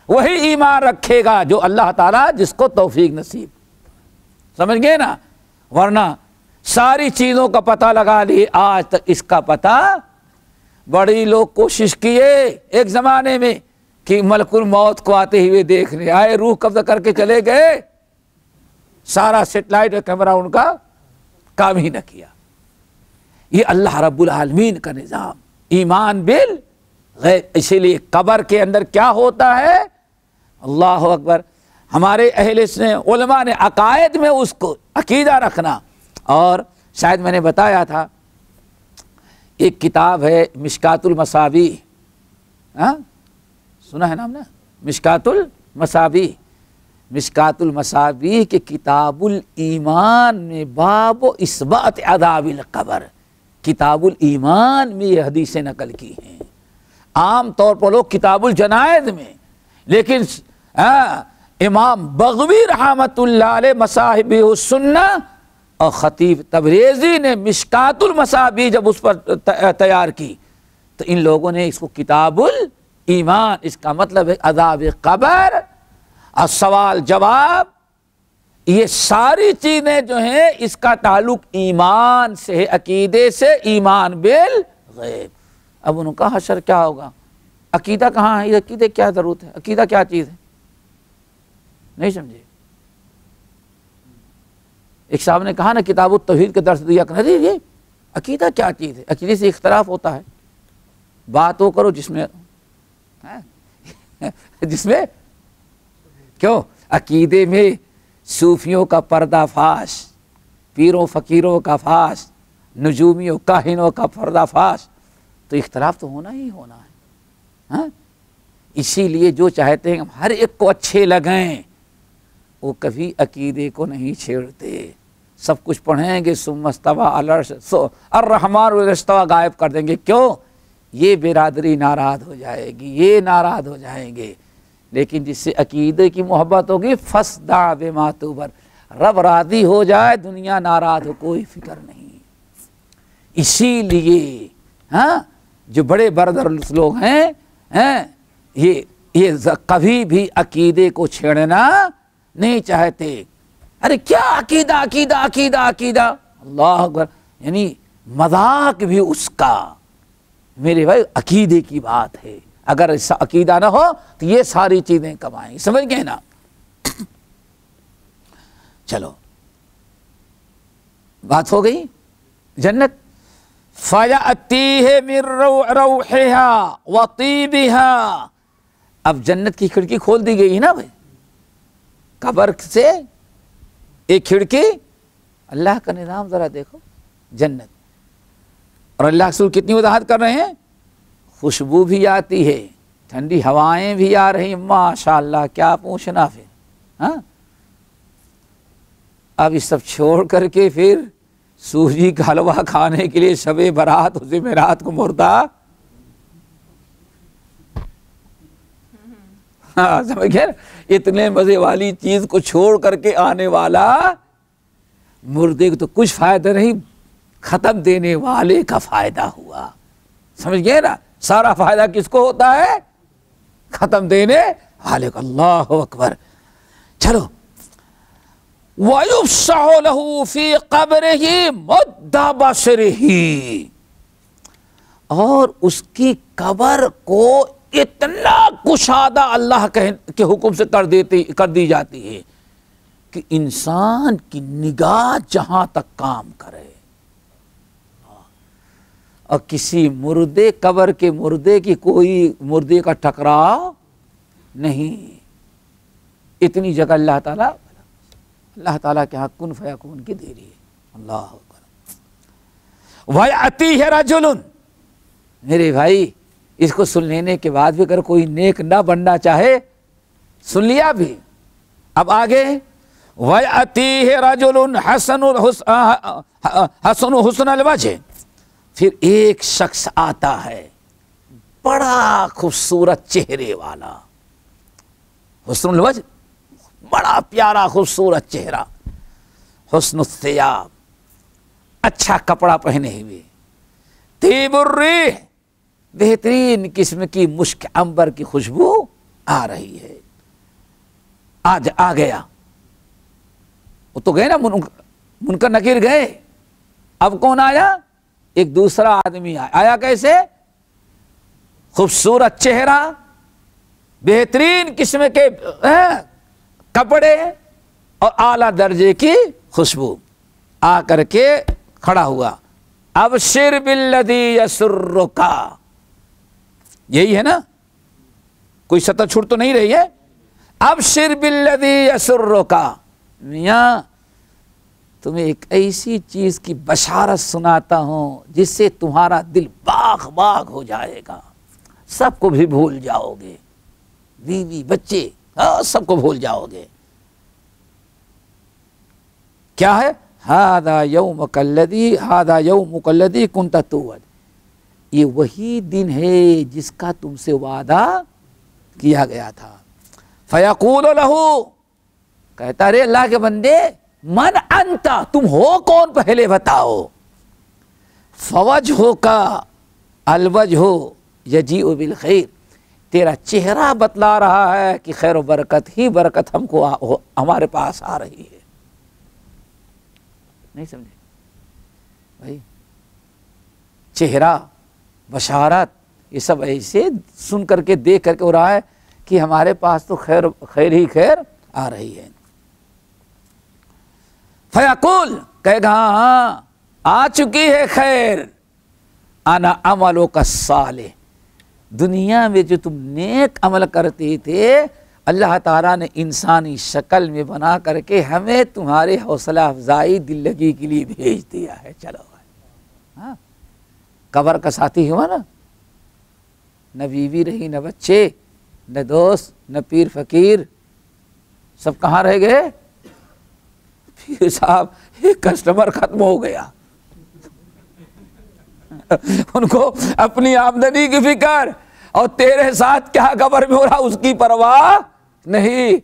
وہی ایمان رکھے گا جو اللہ تعالیٰ جس کو توفیق نصیب. سمجھ گئے نا؟ ورنہ ساری چیزوں کا پتہ لگا لیے، آج تک اس کا پتہ. بڑی لوگ کوشش کیے ایک زمانے میں کہ ملک الموت کو آتے ہوئے دیکھنے آئے، روح قبضہ کر کے چلے گئے، سارا سیٹلائٹ اور کیمرہ ان کا کام ہی نہ کیا. یہ اللہ رب العالمین کا نظام، ایمان بالغیب. اسی لیے قبر کے اندر کیا ہوتا ہے؟ اللہ اکبر. ہمارے اہل علماء نے عقائد میں اس کو عقیدہ رکھنا. اور شاید میں نے بتایا تھا ایک کتاب ہے مشکات المصابیح، سنا ہے نام نا؟ مشکات المصابیح. مشکات المصابیح کے کتاب الایمان میں باب و اثبات عذاب القبر، کتاب الایمان میں یہ حدیثیں نقل کی ہیں. عام طور پر لوگ کتاب الجنائز میں، لیکن امام بغوی رحمت اللہ علیہ مصاحب السنہ اور خطیب تبریزی نے مشکات المصابیح جب اس پر تیار کی تو ان لوگوں نے اس کو کتاب الایمان، اس کا مطلب ہے عذاب قبر اور سوال جواب، یہ ساری چیزیں جو ہیں اس کا تعلق ایمان سے ہے، عقیدے سے، ایمان بالغیب. اب انہوں نے کہا حشر کیا ہوگا؟ عقیدہ کہاں ہے؟ عقیدے کیا ضرورت ہے؟ عقیدہ کیا چیز ہے؟ نہیں سمجھے؟ ایک صاحب نے کہا نا کتاب التوحید کے درس دیا کرنا، یہ عقیدہ کیا چیز ہے؟ عقیدے سے اختلاف ہوتا ہے. بات وہ کرو جس میں کیوں عقیدے میں صوفیوں کا پردہ فاش، پیروں فقیروں کا فاش، نجومیوں کاہنوں کا پردہ فاش، تو اختلاف تو ہونا ہی ہونا ہے. اسی لیے جو چاہتے ہیں ہم ہر ایک کو اچھے لگیں، وہ کبھی عقیدے کو نہیں چھیڑتے. سب کچھ پڑھیں گے ثم استوى علی العرش الرحمن استوى غائب کر دیں گے. کیوں؟ یہ برادری ناراض ہو جائے گی، یہ ناراض ہو جائیں گے. لیکن جس سے عقیدے کی محبت ہوگی فاصدع بما تؤمر، رب راضی ہو جائے، دنیا ناراض ہو، کوئی فکر نہیں. اسی لیے جو بڑے بردر لوگ ہیں یہ کبھی بھی عقیدے کو چھیڑنا نہیں چاہتے. ارے کیا عقیدہ عقیدہ عقیدہ عقیدہ، اللہ اکبر. یعنی مذاق بھی اس کا، میرے بھائی عقیدے کی بات ہے. اگر ایسا عقیدہ نہ ہو تو یہ ساری چیزیں کمائیں. سمجھ گئے نا؟ چلو بات ہو گئی جنت. فَيَأْتِيهِ مِن رَوْحِهَا وَطِيبِهَا. اب جنت کی کھڑکی کھول دی گئی نا بھائی، قبر سے ایک کھڑکی. اللہ کا نظام ذرا دیکھو، جنت. اور اللہ رسول کتنی وضاحت کر رہے ہیں، خوشبو بھی آتی ہے، ٹھنڈی ہوائیں بھی آ رہی، ماشاءاللہ کیا پوچھنا پھر. اب یہ سب چھوڑ کر کے پھر سوجی کا حلوہ کھانے کے لیے شب برات اور جمعرات کو مردہ، سمجھ گئے؟ اتنے مزے والی چیز کو چھوڑ کر کے آنے والا مردے کو تو کچھ فائدہ نہیں، ختم دینے والے کا فائدہ ہوا. سمجھ گئے نا؟ سارا فائدہ کس کو ہوتا ہے؟ ختم دینے والے کو. اللہ اکبر. چلو وَيُفْسَحُ لَهُ فِي قَبْرِهِ مُدَّ بَصَرِهِ. اور اس کی قبر کو اتنا کشادہ اللہ کے حکم سے کر دی جاتی ہے کہ انسان کی نگاہ جہاں تک کام کرے. اور کسی مردے قبر کے مردے کی کوئی مردے کا ٹکراؤ نہیں. اتنی جگہ اللہ تعالیٰ کے ہاں کن فیکون کی دے رہی ہے. اللہ اکبر. وَيَأْتِيهِ رَجُلٌ، میرے بھائی اس کو سن لینے کے بعد بھی اگر کوئی نیک نہ بننا چاہے، سن لیا بھی، اب آگے وَيَأْتِيهِ رَجُلٌ حَسَنُ حُسْنَ الْوَجْهِ، پھر ایک شخص آتا ہے بڑا خوبصورت چہرے والا. حسن الوجہ، بڑا پیارا خوبصورت چہرہ. حسن الثياب، اچھا کپڑا پہنے ہوئے. طیب الریح، بہترین قسم کی مشک عنبر کی خوشبو آ رہی ہے. آج آ گیا، وہ تو گئے نا، منکر نکیر گئے. اب کون آیا؟ ایک دوسرا آدمی آیا. کیسے؟ خوبصورت چہرہ، بہترین قسم کے کپڑے اور اعلیٰ درجے کی خوشبو. آ کر کے کھڑا ہوا. ابشر بالذی یسرک، یہی ہے نا، کوئی سطح چھوٹ تو نہیں رہی ہے. ابشر بالذی یسرک، میاں تمہیں ایک ایسی چیز کی بشارت سناتا ہوں جس سے تمہارا دل باغ باغ ہو جائے گا. سب کو بھی بھول جاؤ گے، بیوی بچے سب کو بھول جاؤ گے. کیا ہے؟ ھذا یومک الذی کنت توعد، یہ وہی دن ہے جس کا تم سے وعدہ کیا گیا تھا. فیقول لہ، کہتا رے اللہ کے بندے، من انت، تم ہو کون پہلے بتاؤ. فوجہک الوجہ یجیء بالخیر، تیرا چہرہ بتلا رہا ہے کہ خیر و برکت ہی برکت ہم کو ہمارے پاس آ رہی ہے. نہیں سمجھے بھائی؟ چہرہ، بشارت، یہ سب ایسے سن کر کے دیکھ کر کے ہو رہا ہے کہ ہمارے پاس تو خیر ہی خیر آ رہی ہے. فیقول، کہے گا ہاں آ چکی ہے خیر. انا عملک الصالح، دنیا میں جو تم نیک عمل کرتے تھے اللہ تعالیٰ نے انسانی شکل میں بنا کر کے ہمیں تمہارے حوصلہ افزائی دل لگی کے لیے بھیج دیا ہے. چلو ہاں، قبر کا ساتھی ہوا نا، نہ بیوی رہی، نہ بچے، نہ دوست، نہ پیر فقیر، سب کہاں رہ گئے؟ پیر صاحب ایک کسٹمر ختم ہو گیا، ان کو اپنی آمدنی کی فکر اور تیرے ساتھ کیا قبر میں ہو رہا اس کی پرواہ نہیں.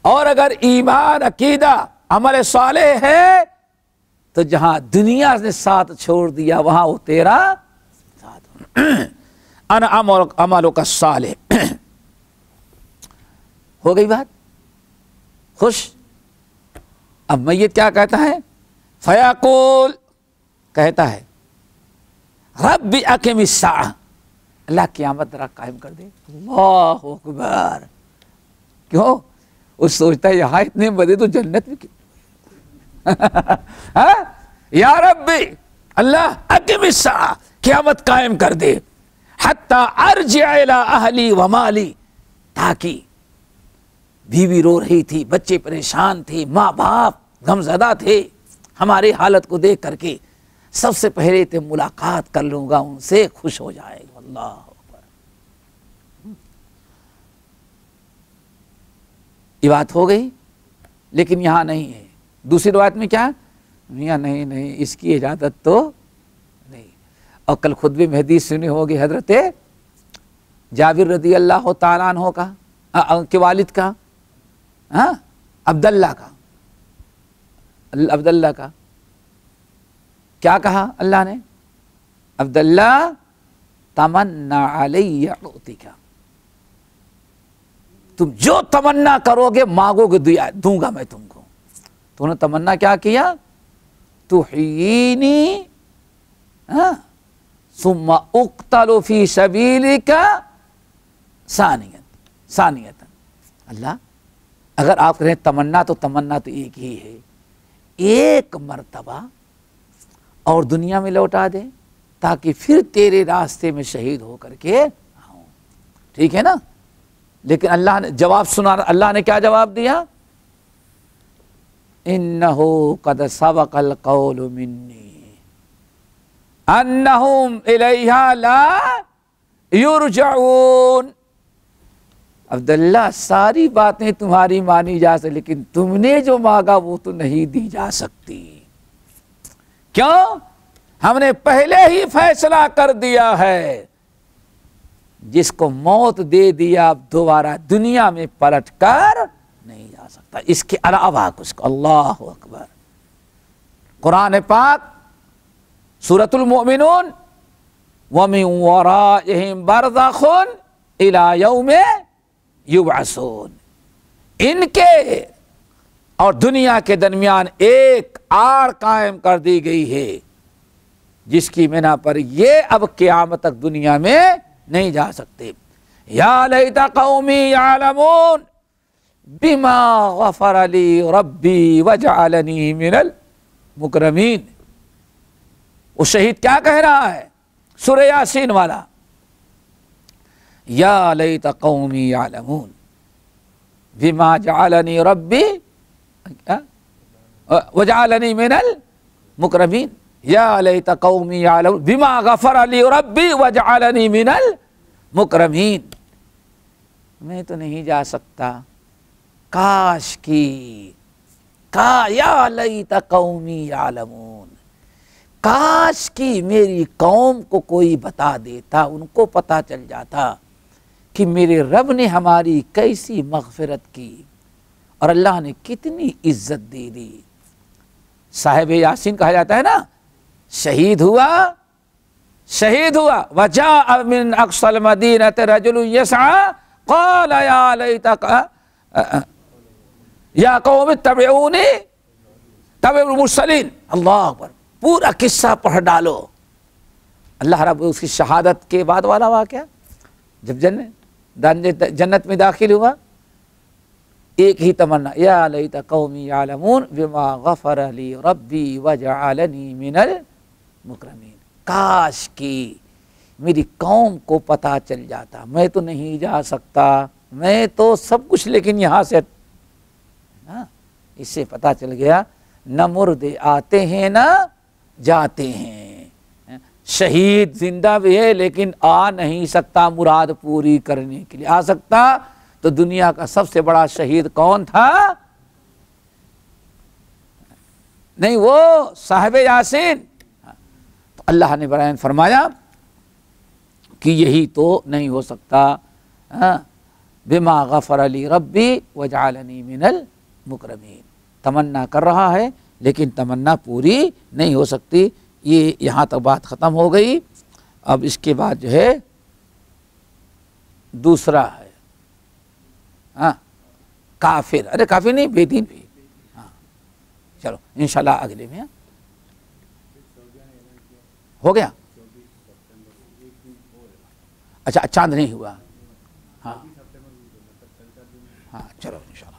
اور اگر ایمان، عقیدہ، عمل صالح ہے تو جہاں دنیا نے ساتھ چھوڑ دیا وہاں وہ تیرا ساتھ. انا عملک الصالح. ہو گئی بات؟ خوش؟ اب میت کیا کہتا ہے؟ فیقول، کہتا ہے رب اقم الساعہ، اللہ قیامت ذرا قائم کر دے. اللہ اکبر. کیوں؟ وہ سوچتا ہے یہاں اتنے بڑے تو جنت میں یا ربی، اللہ اقم الساعہ، قیامت قائم کر دے. حتی ارجع الی اہلی و مالی، تاکہ بیوی رو رہی تھی، بچے پریشان تھے، ماں باپ غمزدہ تھے، ہماری حالت کو دیکھ کر کے سب سے پہلے تو ملاقات کر لوں گا ان سے، خوش ہو جائے گا. اللہ اکبر. یہ بات ہو گئی، لیکن یہاں نہیں ہے. دوسری روایت میں کیا؟ میاں نہیں اس کی اجازت تو نہیں. اور کل خطبے میں حدیث سنی ہوگی حضرت جابر رضی اللہ تعالیٰ عنہ کا، کے والد کا، عبداللہ کا کیا کہا اللہ نے؟ عبداللہ تمنا علی اعطیک، تم جو تمنا کرو گے مانگو گے دوں گا میں تم کو. تو نے تمنا کیا کیا؟ تحیینی ثم اقتل فی سبیلک ثانیۃ. اللہ اگر آپ کہیں تمنا تو ایک ہی ہے، ایک مرتبہ اور دنیا میں لوٹا دے. تاکہ پھر تیرے راستے میں شہید ہو کر کے آؤں. ٹھیک ہے نا. لیکن اللہ نے جواب سنا. اللہ نے کیا جواب دیا؟ انہو قد سبق القول منی انہم الیہا لا یرجعون. عبداللہ ساری باتیں تمہاری مانی جا سکتی لیکن تم نے جو مانگا وہ تو نہیں دی جا سکتی. کیوں؟ ہم نے پہلے ہی فیصلہ کر دیا ہے. جس کو موت دے دیا اب دوبارہ دنیا میں پلٹ کر نہیں جا سکتا. اس کے علاوہ کچھ کو. اللہ اکبر. قرآن پاک سورۃ المؤمنون وَمِن وَرَائِهِمْ بَرْزَخٌ إِلَى يَوْمِ یبعثون. ان کے اور دنیا کے درمیان ایک آڑ قائم کر دی گئی ہے جس کی بنا پر یہ اب قیامت تک دنیا میں نہیں جا سکتے. یا لیت قومی یعلمون بما غفر لی ربی وجعلنی من المکرمین. وہ شہید کیا کہہ رہا ہے؟ سورہ یاسین والا. یا لیت قومی یعلمون بما جعلنی ربی وجعلنی من المکرمین. یا لیت قومی یعلمون بما غفر لی ربی وجعلنی من المکرمین. میں تو نہیں جا سکتا. کاش کی یا لیت قومی یعلمون. کاش کی میری قوم کو کوئی بتا دیتا, ان کو پتا چل جاتا کہ میرے رب نے ہماری کیسی مغفرت کی اور اللہ نے کتنی عزت دے دی. صاحب یاسین کہا جاتا ہے نا, شہید ہوا وجاء من اقصى المدینة رجل يسعى قال یا لیت یا قوم اتبعونی اتبعوا المرسلین. اللہ اکبر. پورا قصہ پڑھ ڈالو. اللہ رب اس کی شہادت کے بعد والا واقعہ جب جنت میں داخل ہوا ایک ہی تمنا, یا لیت قومی یعلمون بما غفر لی ربی وجعلنی من المکرمین. کاش کی میری قوم کو پتا چل جاتا. میں تو نہیں جا سکتا, میں تو سب کچھ, لیکن یہاں سے اس سے پتا چل گیا نہ مردے آتے ہیں نہ جاتے ہیں. شہید زندہ بھی ہے لیکن آ نہیں سکتا مراد پوری کرنے کے لیے. آ سکتا تو دنیا کا سب سے بڑا شہید کون تھا؟ نہیں, وہ صاحب یاسین. تو اللہ نے بیان فرمایا کہ یہی تو نہیں ہو سکتا. بما غفر لی ربی وجعلنی من المکرمین. تمنا کر رہا ہے لیکن تمنا پوری نہیں ہو سکتی. یہ یہاں تک بات ختم ہو گئی. اب اس کے بعد جو ہے دوسرا ہے کافر. ارے کافر نہیں, بے دین بھی. چلو انشاءاللہ اگلے میں. ہو گیا. اچھا چاند نہیں ہوا. ہاں چلو انشاءاللہ.